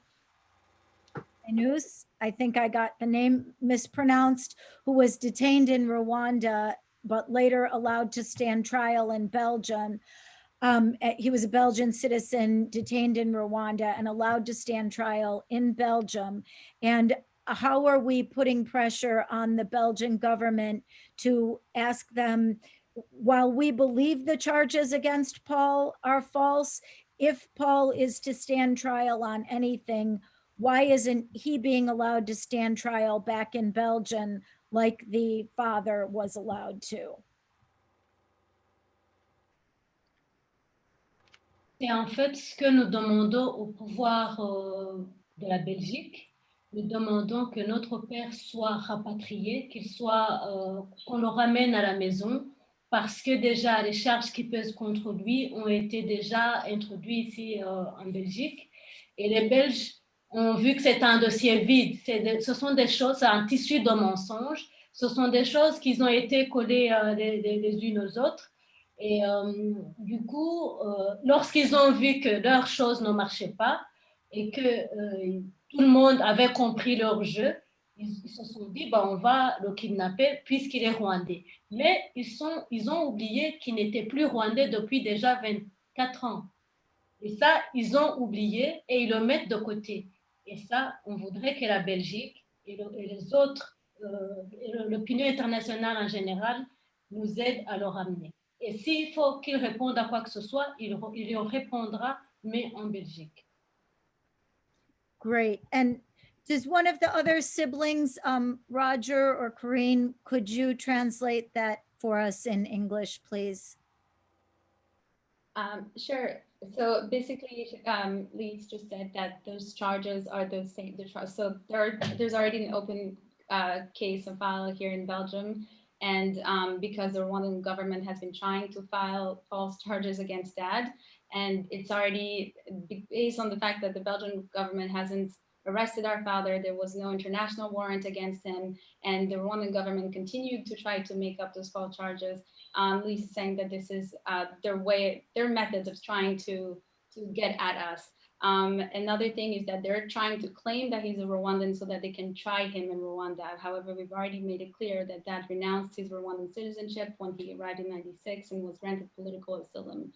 Enus, I think I got the name mispronounced, who was detained in Rwanda, but later allowed to stand trial in Belgium. He was a Belgian citizen detained in Rwanda and allowed to stand trial in Belgium. And how are we putting pressure on the Belgian government to ask them, while we believe the charges against Paul are false, if Paul is to stand trial on anything, why isn't he being allowed to stand trial back in Belgium like the father was allowed to? C'est en fait ce que nous demandons au pouvoir de la Belgique. Nous demandons que notre père soit rapatrié, qu'on le ramène à la maison, parce que déjà les charges qui pèsent contre lui ont été déjà introduites ici en Belgique. Et les Belges ont vu que c'est un dossier vide. Ce sont des choses, c'est un tissu de mensonges. Ce sont des choses qui ont été collées les unes aux autres. Et du coup, lorsqu'ils ont vu que leurs choses ne marchaient pas et que tout le monde avait compris leur jeu, ils se sont dit, bah, on va le kidnapper puisqu'il est rwandais. Mais ils ont oublié qu'il n'était plus rwandais depuis déjà 24 ans. Et ça, ils ont oublié et ils le mettent de côté. Et ça, on voudrait que la Belgique et les autres, l'opinion internationale en général, nous aident à le ramener. Et s'il faut qu'il réponde à quoi que ce soit, il répondra, mais en Belgique. Great. And does one of the other siblings, Roger or Corinne, could you translate that for us in English, please? Sure. So basically, Lise just said that those charges are the same. So there's already an open case of file here in Belgium, and because the Rwandan government has been trying to file false charges against Dad, and it's already based on the fact that the Belgian government hasn't arrested our father. There was no international warrant against him, and the Rwandan government continued to try to make up those false charges. Lisa saying that this is their methods of trying to get at us. Another thing is that they're trying to claim that he's a Rwandan so that they can try him in Rwanda. However, we've already made it clear that Dad renounced his Rwandan citizenship when he arrived in '96 and was granted political asylum.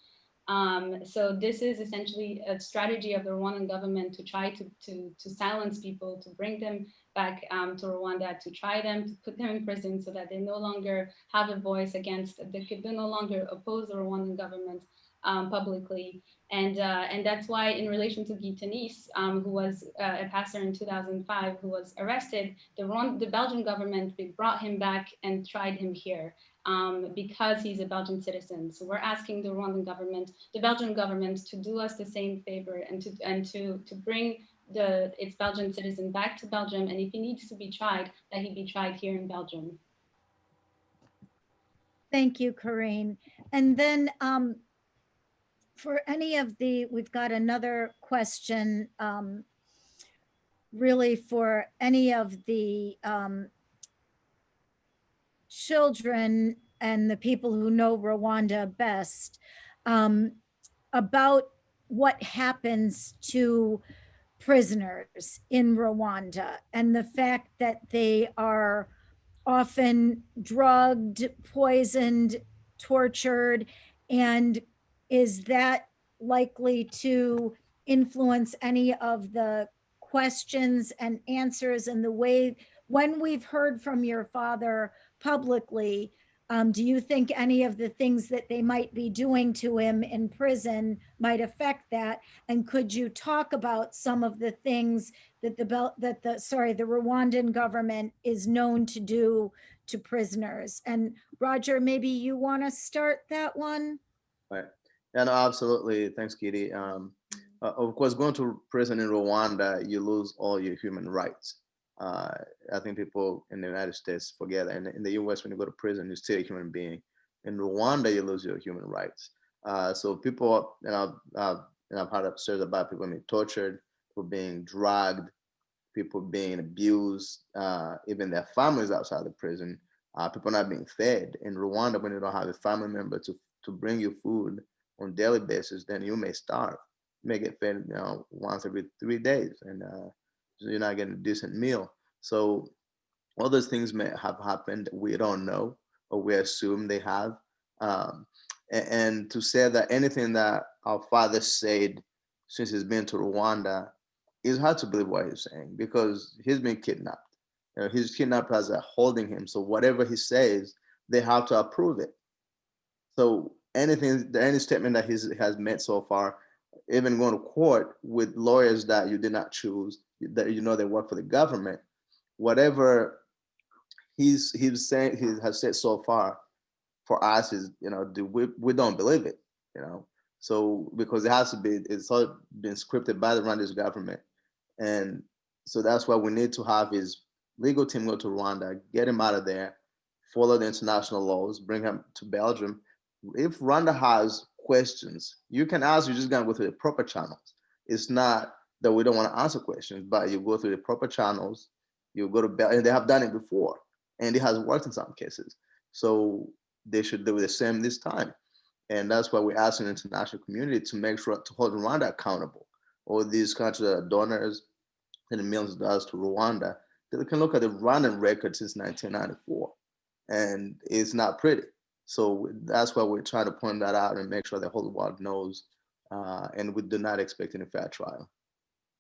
So this is essentially a strategy of the Rwandan government to try to silence people, to bring them back to Rwanda, to try them, to put them in prison so that they no longer have a voice against, they could no longer oppose the Rwandan government publicly. And that's why in relation to Guy Tanis, who was a pastor in 2005, who was arrested, the Belgian government brought him back and tried him here. Because he's a Belgian citizen. So we're asking the Rwandan government, the Belgian government, to do us the same favor and to bring its Belgian citizen back to Belgium. And if he needs to be tried, that he be tried here in Belgium. Thank you, Corinne. And then for any of we've got another question really for any of the children and the people who know Rwanda best about what happens to prisoners in Rwanda and the fact that they are often drugged, poisoned, tortured, and is that likely to influence any of the questions and answers and the way when we've heard from your father publicly, do you think any of the things that they might be doing to him in prison might affect that? And could you talk about some of the things that the Rwandan government is known to do to prisoners? And Roger, maybe you want to start that one? Right. Yeah, no, absolutely. Thanks, Kitty. Of course, going to prison in Rwanda, you lose all your human rights. I think people in the United States forget that. In the US, when you go to prison, you're still a human being. In Rwanda, you lose your human rights. So people, I've heard stories about people being tortured, people being dragged, people being abused, even their families outside the prison, people not being fed. In Rwanda, when you don't have a family member to bring you food on a daily basis, then you may starve. You may get fed, once every 3 days, and so you're not getting a decent meal. So all those things may have happened. We don't know, or we assume they have. And to say that anything that our father said since he's been to Rwanda, it's hard to believe what he's saying because he's been kidnapped. His kidnappers are holding him. So whatever he says, they have to approve it. So any statement that he has made so far, even going to court with lawyers that you did not choose, that they work for the government, whatever he's saying, he has said so far, for us is, we don't believe it, So because it has to be, it's all been scripted by the Rwandan government, and so that's why we need to have his legal team go to Rwanda, get him out of there, follow the international laws, bring him to Belgium. If Rwanda has questions, you can ask. You're just gonna go through the proper channels. It's not that we don't want to answer questions, but you go through the proper channels, you go to bail, and they have done it before, and it has worked in some cases. So they should do the same this time. And that's why we're asking the international community to make sure to hold Rwanda accountable. All these countries that are donors and millions of dollars to Rwanda, they can look at the Rwandan record since 1994, and it's not pretty. So that's why we're trying to point that out and make sure the whole world knows, and we do not expect any fair trial.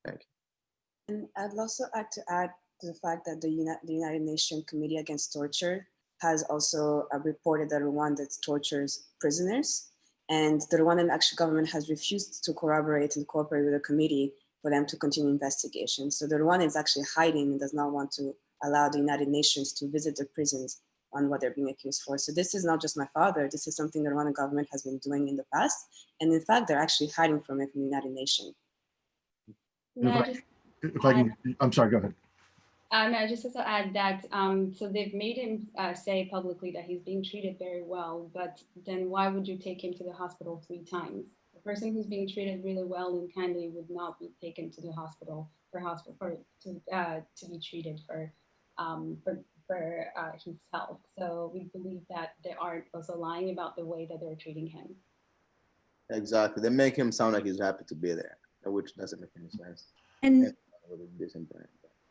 Thank you. And I'd also like to add to the fact that the United Nations Committee Against Torture has also reported that Rwanda tortures prisoners. And the Rwandan actual government has refused to corroborate and cooperate with the committee for them to continue investigations. So the Rwanda is actually hiding and does not want to allow the United Nations to visit the prisons on what they're being accused for. So this is not just my father, this is something the Rwandan government has been doing in the past. And in fact, they're actually hiding from it from the United Nations. If I can, I'm sorry, go ahead. I just also add that, so they've made him say publicly that he's being treated very well, but then why would you take him to the hospital 3 times? A person who's being treated really well and kindly would not be taken to the hospital to be treated for his health. So we believe that they are also lying about the way that they're treating him. Exactly. They make him sound like he's happy to be there, which doesn't make any sense. And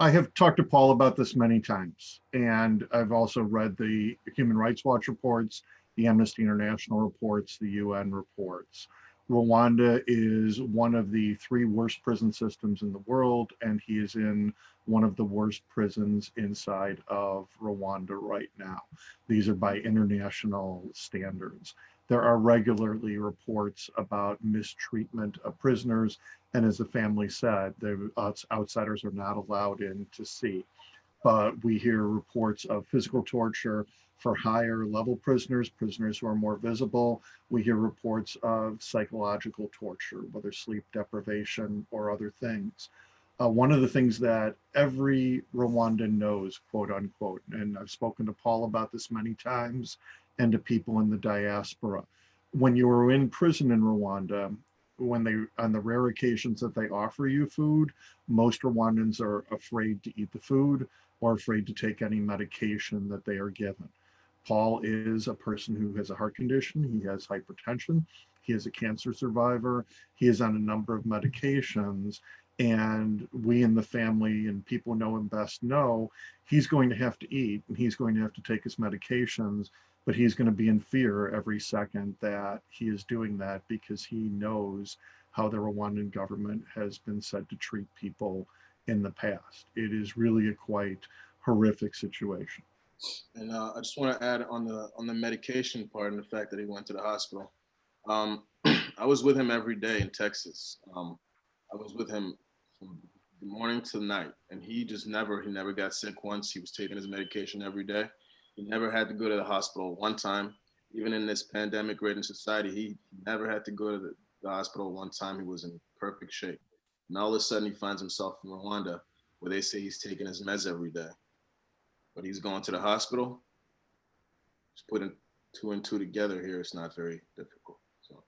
I have talked to Paul about this many times, and I've also read the Human Rights Watch reports, the Amnesty International reports, the UN reports. Rwanda is one of the 3 worst prison systems in the world, and he is in one of the worst prisons inside of Rwanda right now. These are by international standards. There are regularly reports about mistreatment of prisoners, and as the family said, the outsiders are not allowed in to see. But we hear reports of physical torture for higher level prisoners, prisoners who are more visible. We hear reports of psychological torture, whether sleep deprivation or other things. One of the things that every Rwandan knows, quote unquote, and I've spoken to Paul about this many times and to people in the diaspora, when you are in prison in Rwanda, when they, on the rare occasions that they offer you food, most Rwandans are afraid to eat the food or afraid to take any medication that they are given. Paul is a person who has a heart condition, he has hypertension, he is a cancer survivor, he is on a number of medications, and we in the family and people who know him best know he's going to have to eat and he's going to have to take his medications, but he's going to be in fear every second that he is doing that because he knows how the Rwandan government has been said to treat people in the past. It is really a quite horrific situation. And I just want to add on the medication part and the fact that he went to the hospital. I was with him every day in Texas. I was with him from the morning to night, and he never got sick once. He was taking his medication every day. He never had to go to the hospital one time. Even in this pandemic-ridden society, he never had to go to the hospital one time. He was in perfect shape. And all of a sudden, he finds himself in Rwanda, where they say he's taking his meds every day. But he's going to the hospital. Just putting 2 and 2 together here, it's not very difficult. So.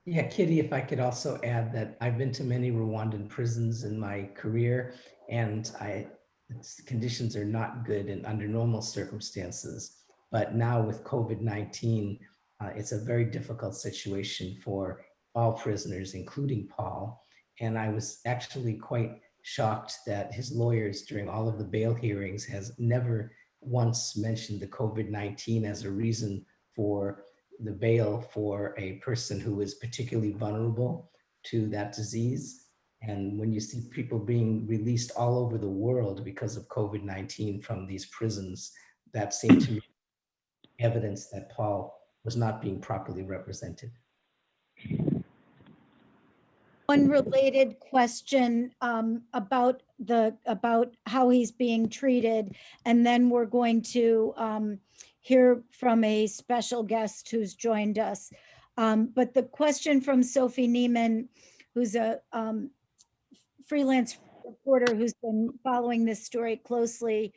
Yeah, Kitty, if I could also add that I've been to many Rwandan prisons in my career, and conditions are not good and under normal circumstances. But now with COVID-19, it's a very difficult situation for all prisoners, including Paul. And I was actually quite shocked that his lawyers during all of the bail hearings has never once mentioned the COVID-19 as a reason for the bail for a person who is particularly vulnerable to that disease. And when you see people being released all over the world because of COVID-19 from these prisons, that seemed to me evidence that Paul was not being properly represented. one related question about how he's being treated, and then we're going to hear from a special guest who's joined us. But the question from Sophie Neiman, who's a freelance reporter who's been following this story closely.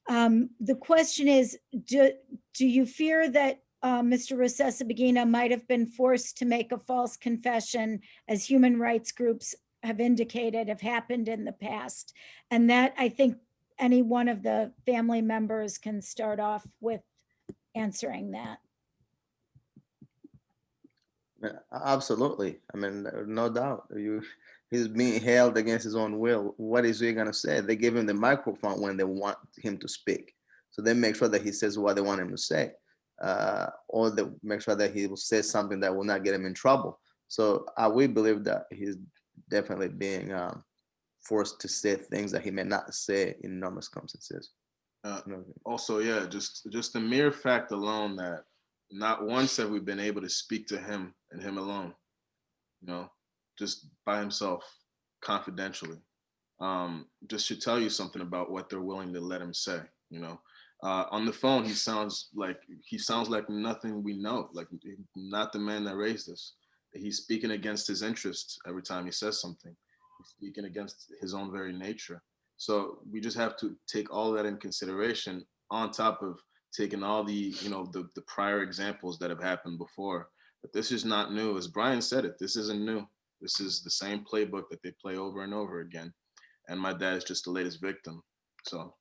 The question is, do you fear that Mr. Rusesabagina might have been forced to make a false confession, as human rights groups have indicated have happened in the past. And that, I think, any one of the family members can start off with answering that. Absolutely. I mean, no doubt. He's being held against his own will. What is he going to say? They give him the microphone when they want him to speak. So they make sure that he says what they want him to say, or they make sure that he will say something that will not get him in trouble. So we believe that he's definitely being forced to say things that he may not say in normal circumstances. Also, yeah, just the mere fact alone that not once have we been able to speak to him and him alone, you know, just by himself, confidentially, just should tell you something about what they're willing to let him say. You know, on the phone, he sounds like nothing we know, like not the man that raised us. He's speaking against his interests every time he says something. He's speaking against his own very nature. So we just have to take all that in consideration, on top of taking all the, you know, the prior examples that have happened before. But this is not new. As Brian said it, this isn't new. This is the same playbook that they play over and over again. And my dad is just the latest victim. So.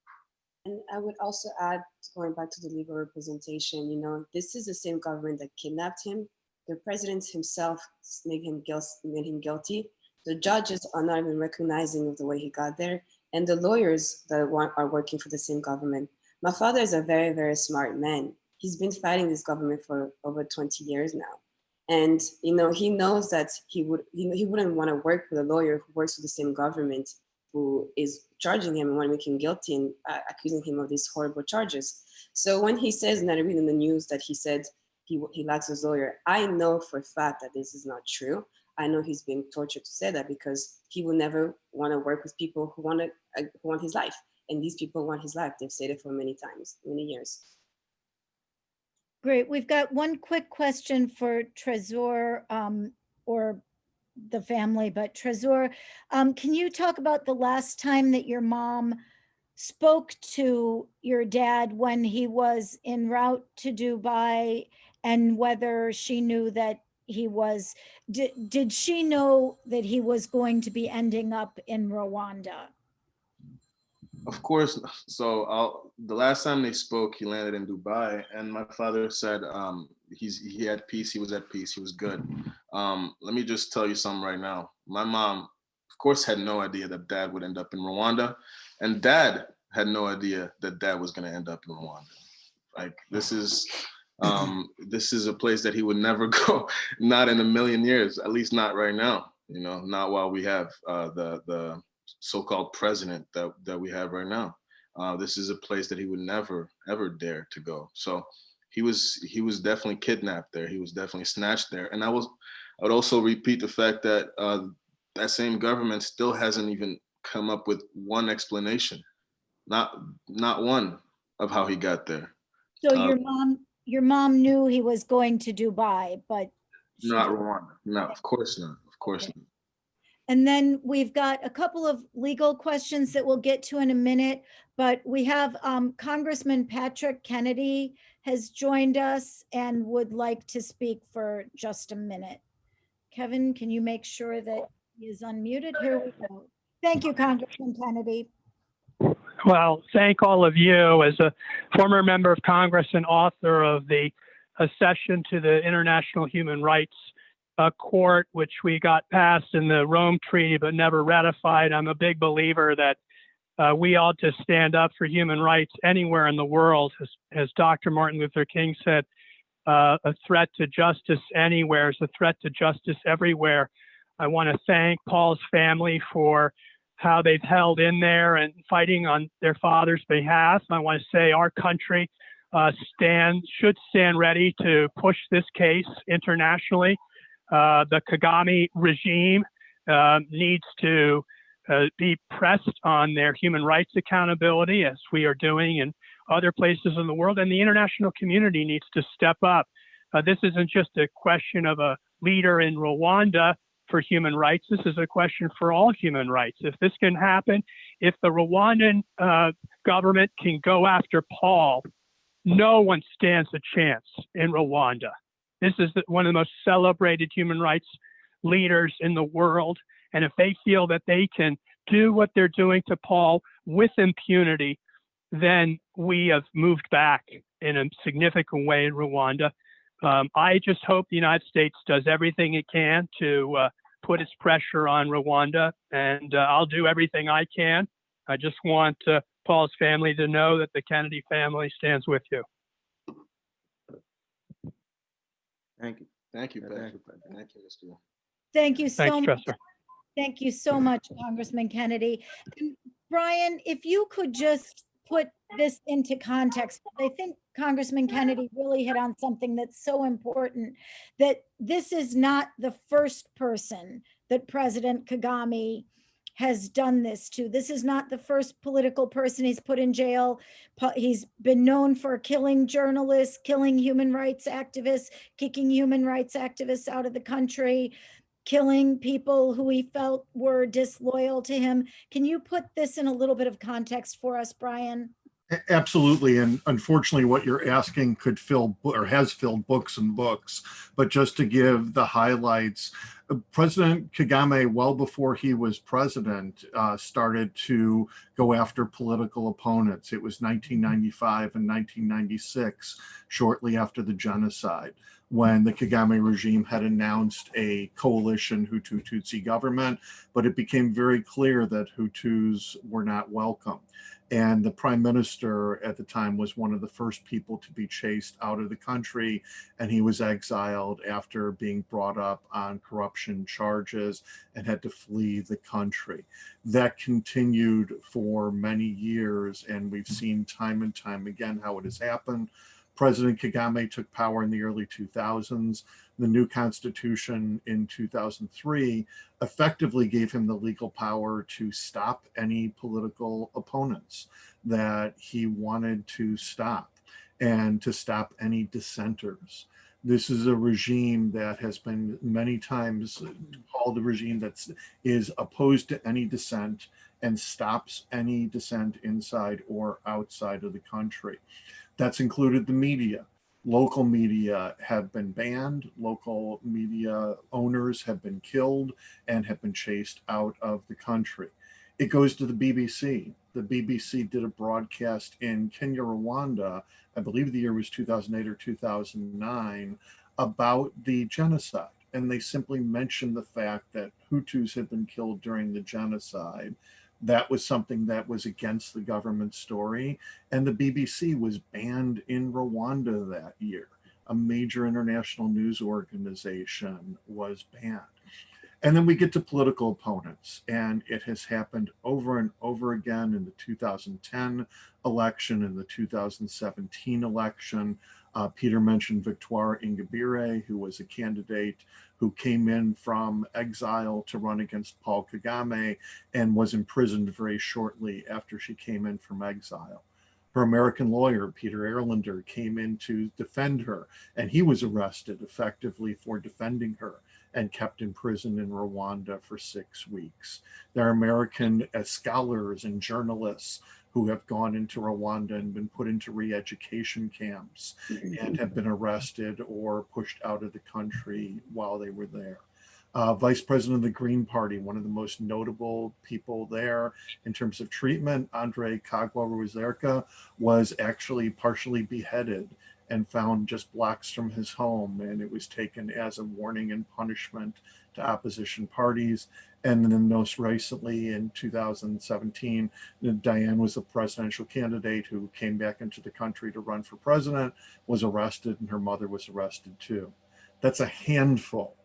And I would also add, going back to the legal representation, you know, this is the same government that kidnapped him. The president himself made him guilty. The judges are not even recognizing of the way he got there. And the lawyers that are working for the same government. My father is a very, very smart man. He's been fighting this government for over 20 years now. And, you know, he knows that he wouldn't want to work with a lawyer who works for the same government, who is charging him and want to make him guilty and accusing him of these horrible charges. So when he says, and I read in the news that he said he likes his lawyer, I know for a fact that this is not true. I know he's being tortured to say that, because he will never want to work with people who want his life. And these people want his life. They've said it for many times, many years. Great. We've got one quick question for Trezor, or the family, but Trezor, can you talk about the last time that your mom spoke to your dad when he was en route to Dubai, and whether she knew that he was, did she know that he was going to be ending up in Rwanda? Of course. So the last time they spoke, he landed in Dubai, and my father said he had peace. He was at peace. He was good. Let me just tell you something right now. My mom, of course, had no idea that dad would end up in Rwanda, and dad had no idea that dad was going to end up in Rwanda. Like, this is a place that he would never go, not in a million years, at least not right now. You know, not while we have the so-called president that we have right now. This is a place that he would never ever dare to go. So he was definitely kidnapped there. He was definitely snatched there. And I would also repeat the fact that that same government still hasn't even come up with one explanation, not one, of how he got there. So your mom knew he was going to Dubai, but not Rwanda. No, of course not. Of course not. And then we've got a couple of legal questions that we'll get to in a minute, but we have Congressman Patrick Kennedy has joined us and would like to speak for just a minute. Kevin, can you make sure that he is unmuted? Here we go. Thank you, Congressman Kennedy. Well, thank all of you. As a former member of Congress and author of the accession to the International Human Rights Court, which we got passed in the Rome Treaty but never ratified, I'm a big believer that we ought to stand up for human rights anywhere in the world. As Dr. Martin Luther King said, a threat to justice anywhere is a threat to justice everywhere. I want to thank Paul's family for how they've held in there and fighting on their father's behalf. I want to say our country should stand ready to push this case internationally. The Kagame regime needs to be pressed on their human rights accountability, as we are doing in other places in the world, and the international community needs to step up. This isn't just a question of a leader in Rwanda for human rights. This is a question for all human rights. If this can happen, if the Rwandan government can go after Paul no one stands a chance in Rwanda. This is one of the most celebrated human rights leaders in the world. And if they feel that they can do what they're doing to Paul with impunity, then we have moved back in a significant way in Rwanda. I just hope the United States does everything it can to put its pressure on Rwanda, and I'll do everything I can. I just want Paul's family to know that the Kennedy family stands with you. Thank you. Thank you, Pat. Thank you, Pat. Thank you, Mr. Thank you so Thanks, much. Tressor. Thank you so much, Congressman Kennedy. And Brian, if you could just put this into context, I think Congressman Kennedy really hit on something that's so important, that this is not the first person that President Kagame has done this to. This is not the first political person he's put in jail. He's been known for killing journalists, killing human rights activists, kicking human rights activists out of the country, killing people who he felt were disloyal to him. Can you put this in a little bit of context for us, Brian? Absolutely. And unfortunately, what you're asking could fill or has filled books and books. But just to give the highlights, President Kagame, well before he was president, started to go after political opponents. It was 1995 and 1996, shortly after the genocide, when the Kagame regime had announced a coalition Hutu-Tutsi government, but it became very clear that Hutus were not welcome. And the prime minister at the time was one of the first people to be chased out of the country, and he was exiled after being brought up on corruption charges and had to flee the country. That continued for many years, and we've seen time and time again how it has happened. President Kagame took power in the early 2000s. The new constitution in 2003 effectively gave him the legal power to stop any political opponents that he wanted to stop, and to stop any dissenters. This is a regime that has been many times called a regime that is opposed to any dissent and stops any dissent inside or outside of the country. That's included the media. Local media have been banned. Local media owners have been killed and have been chased out of the country. It goes to the BBC. The BBC did a broadcast in Kenya, Rwanda, I believe the year was 2008 or 2009, about the genocide. And they simply mentioned the fact that Hutus had been killed during the genocide. That was something that was against the government story. And the BBC was banned in Rwanda that year. A major international news organization was banned. And then we get to political opponents, and it has happened over and over again in the 2010 election, in the 2017 election. Peter mentioned Victoire Ingabire, who was a candidate who came in from exile to run against Paul Kagame and was imprisoned very shortly after she came in from exile. Her American lawyer, Peter Erlander, came in to defend her, and he was arrested effectively for defending her and kept in prison in Rwanda for 6 weeks. There are American scholars and journalists who have gone into Rwanda and been put into re-education camps and have been arrested or pushed out of the country while they were there. Vice President of the Green Party, one of the most notable people there in terms of treatment, Andre Kagwa Ruzerka, was actually partially beheaded and found just blocks from his home, and it was taken as a warning and punishment to opposition parties. And then most recently in 2017, Diane was a presidential candidate who came back into the country to run for president, was arrested, and her mother was arrested too. That's a handful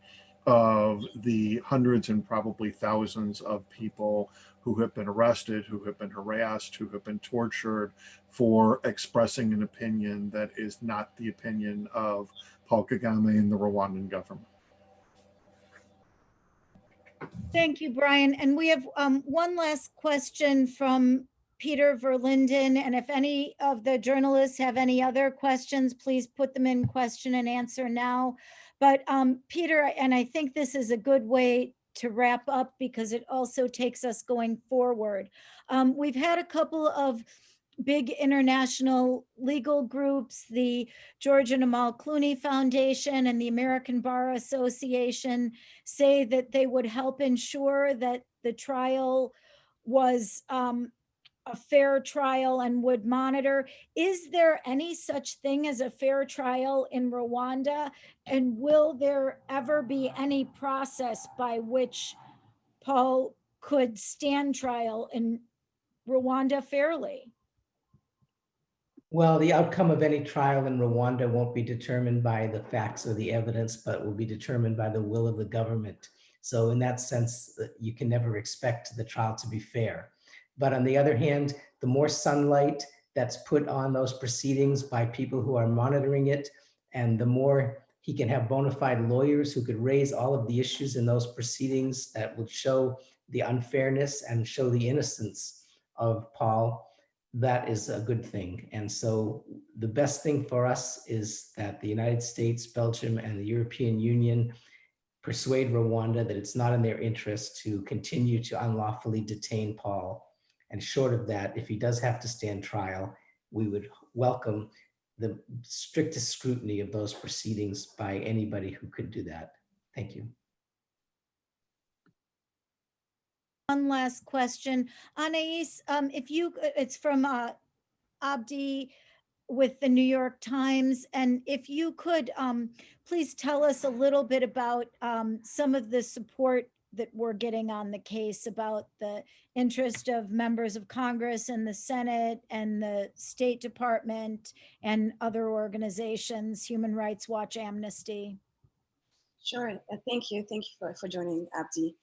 of the hundreds and probably thousands of people who have been arrested, who have been harassed, who have been tortured for expressing an opinion that is not the opinion of Paul Kagame and the Rwandan government. Thank you, Brian. And we have one last question from Peter Verlinden. And if any of the journalists have any other questions, please put them in question and answer now. But Peter, and I think this is a good way to wrap up because it also takes us going forward. We've had a couple of big international legal groups, the George and Amal Clooney Foundation and the American Bar Association, say that they would help ensure that the trial was a fair trial and would monitor. Is there any such thing as a fair trial in Rwanda? And will there ever be any process by which Paul could stand trial in Rwanda fairly? Well, the outcome of any trial in Rwanda won't be determined by the facts or the evidence, but will be determined by the will of the government. So in that sense, you can never expect the trial to be fair. But on the other hand, the more sunlight that's put on those proceedings by people who are monitoring it, and the more he can have bona fide lawyers who could raise all of the issues in those proceedings that would show the unfairness and show the innocence of Paul, that is a good thing. And so the best thing for us is that the United States, Belgium, and the European Union persuade Rwanda that it's not in their interest to continue to unlawfully detain Paul. And short of that, if he does have to stand trial, we would welcome the strictest scrutiny of those proceedings by anybody who could do that. Thank you. One last question. Anais, if you, it's from Abdi with the New York Times. And if you could please tell us a little bit about some of the support that we're getting on the case, about the interest of members of Congress and the Senate and the State Department and other organizations, Human Rights Watch, Amnesty. Sure. Thank you. Thank you for joining, Abdi.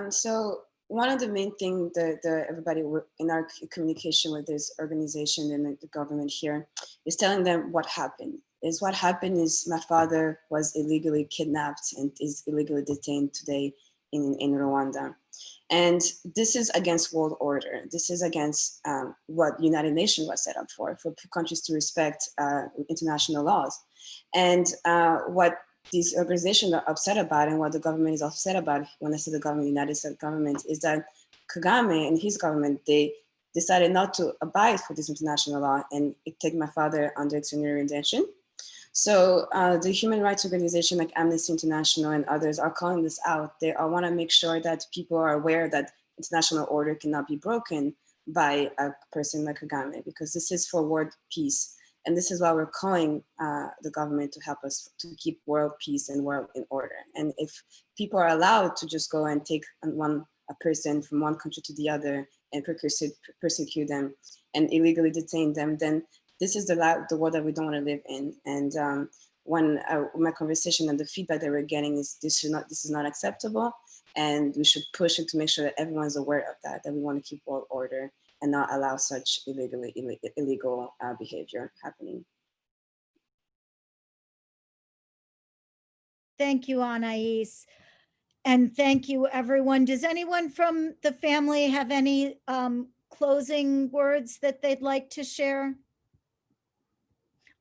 So one of the main things that everybody in our communication with this organization and the government here is telling them what happened. What happened is my father was illegally kidnapped and is illegally detained today in Rwanda. And this is against world order. This is against what United Nations was set up for countries to respect international laws. And what these organizations are upset about, and what the government is upset about, when I say the government, United States government, is that Kagame and his government, they decided not to abide for this international law and take my father under extraordinary detention. So the human rights organization like Amnesty International and others are calling this out. They want to make sure that people are aware that international order cannot be broken by a person like Kagame, because this is for world peace. And this is why we're calling the government to help us to keep world peace and world in order. And if people are allowed to just go and take a person from one country to the other and persecute them and illegally detain them, then this is the world that we don't want to live in. And when my conversation and the feedback that we're getting is this is not acceptable, and we should push it to make sure that everyone's aware of that we want to keep world order and not allow such illegal behavior happening. Thank you, Anais. And thank you, everyone. Does anyone from the family have any closing words that they'd like to share?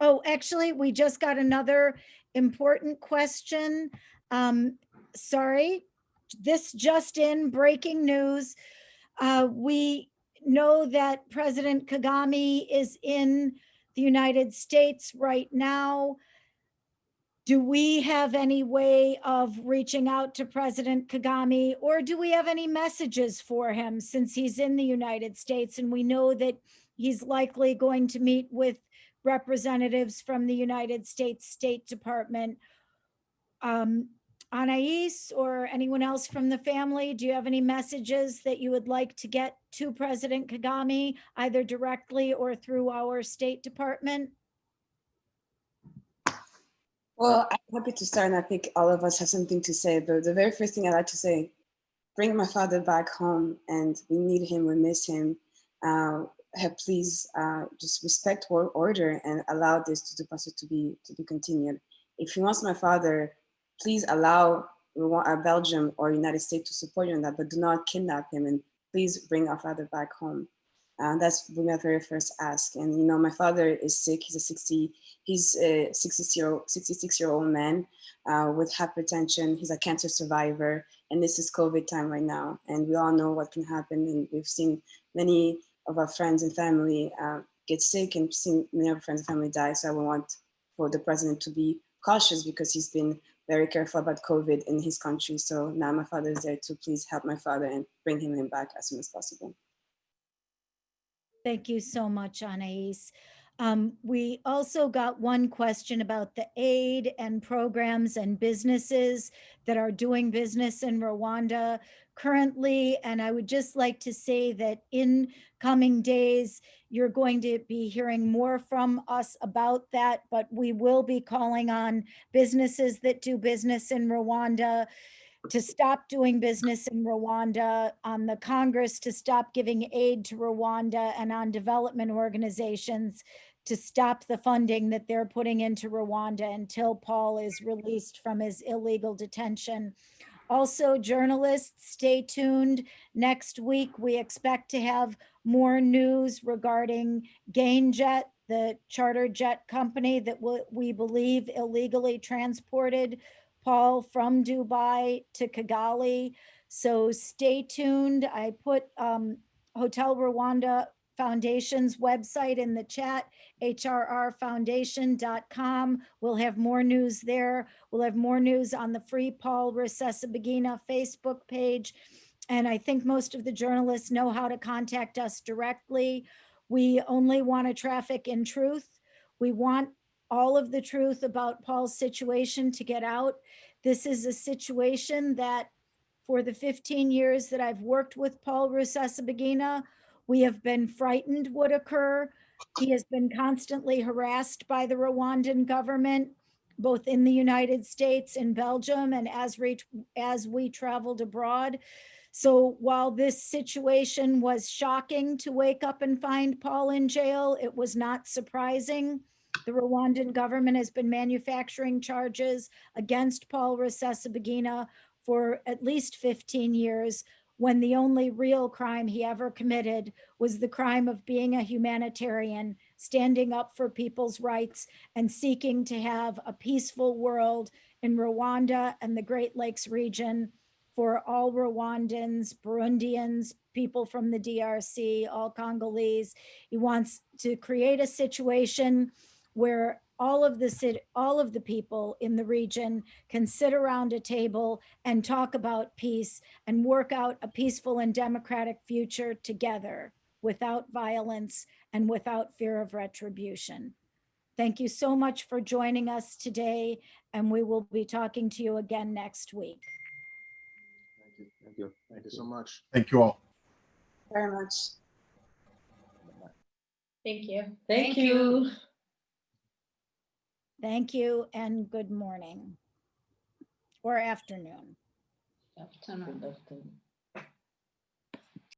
Oh, actually, we just got another important question. Sorry, this just in, breaking news. We know that President Kagame is in the United States right now. Do we have any way of reaching out to President Kagame, or do we have any messages for him, since he's in the United States and we know that he's likely going to meet with representatives from the United States State Department? Anais or anyone else from the family, do you have any messages that you would like to get to President Kagame, either directly or through our State Department? Well, I'm happy to start, and I think all of us have something to say. But the very first thing I'd like to say, bring my father back home, and we need him, we miss him. Please just respect world order and allow this to be continued. If he wants my father, please allow Belgium or United States to support you on that, but do not kidnap him, and please bring our father back home. That's my very first ask. And you know, my father is sick. He's a 66-year-old man with hypertension. He's a cancer survivor, and this is COVID time right now. And we all know what can happen. And we've seen many of our friends and family get sick and see many of friends and family die. So I would want for the president to be cautious because he's been very careful about COVID in his country. So now my father is there to please help my father and bring him back as soon as possible. Thank you so much, Anais. We also got one question about the aid and programs and businesses that are doing business in Rwanda currently. And I would just like to say that in coming days, you're going to be hearing more from us about that, but we will be calling on businesses that do business in Rwanda to stop doing business in Rwanda, on the Congress to stop giving aid to Rwanda, and on development organizations to stop the funding that they're putting into Rwanda until Paul is released from his illegal detention. Also, journalists, stay tuned. Next week, we expect to have more news regarding GainJet, the charter jet company that we believe illegally transported Paul from Dubai to Kigali. So stay tuned. I put Hotel Rwanda Foundation's website in the chat, hrrfoundation.com. We'll have more news there. We'll have more news on the Free Paul Rusesabagina Facebook page. And I think most of the journalists know how to contact us directly. We only want to traffic in truth. We want all of the truth about Paul's situation to get out. This is a situation that for the 15 years that I've worked with Paul Rusesabagina, we have been frightened would occur. He has been constantly harassed by the Rwandan government, both in the United States and Belgium, and as we traveled abroad. So while this situation was shocking to wake up and find Paul in jail, it was not surprising. The Rwandan government has been manufacturing charges against Paul Rusesabagina for at least 15 years, when the only real crime he ever committed was the crime of being a humanitarian, standing up for people's rights and seeking to have a peaceful world in Rwanda and the Great Lakes region for all Rwandans, Burundians, people from the DRC, all Congolese. He wants to create a situation where all of the people in the region can sit around a table and talk about peace and work out a peaceful and democratic future together without violence and without fear of retribution. Thank you so much for joining us today, and we will be talking to you again next week. Thank you so much. Thank you all. Very much. Thank you. Thank you. Thank you and good morning or afternoon. Afternoon. Good afternoon.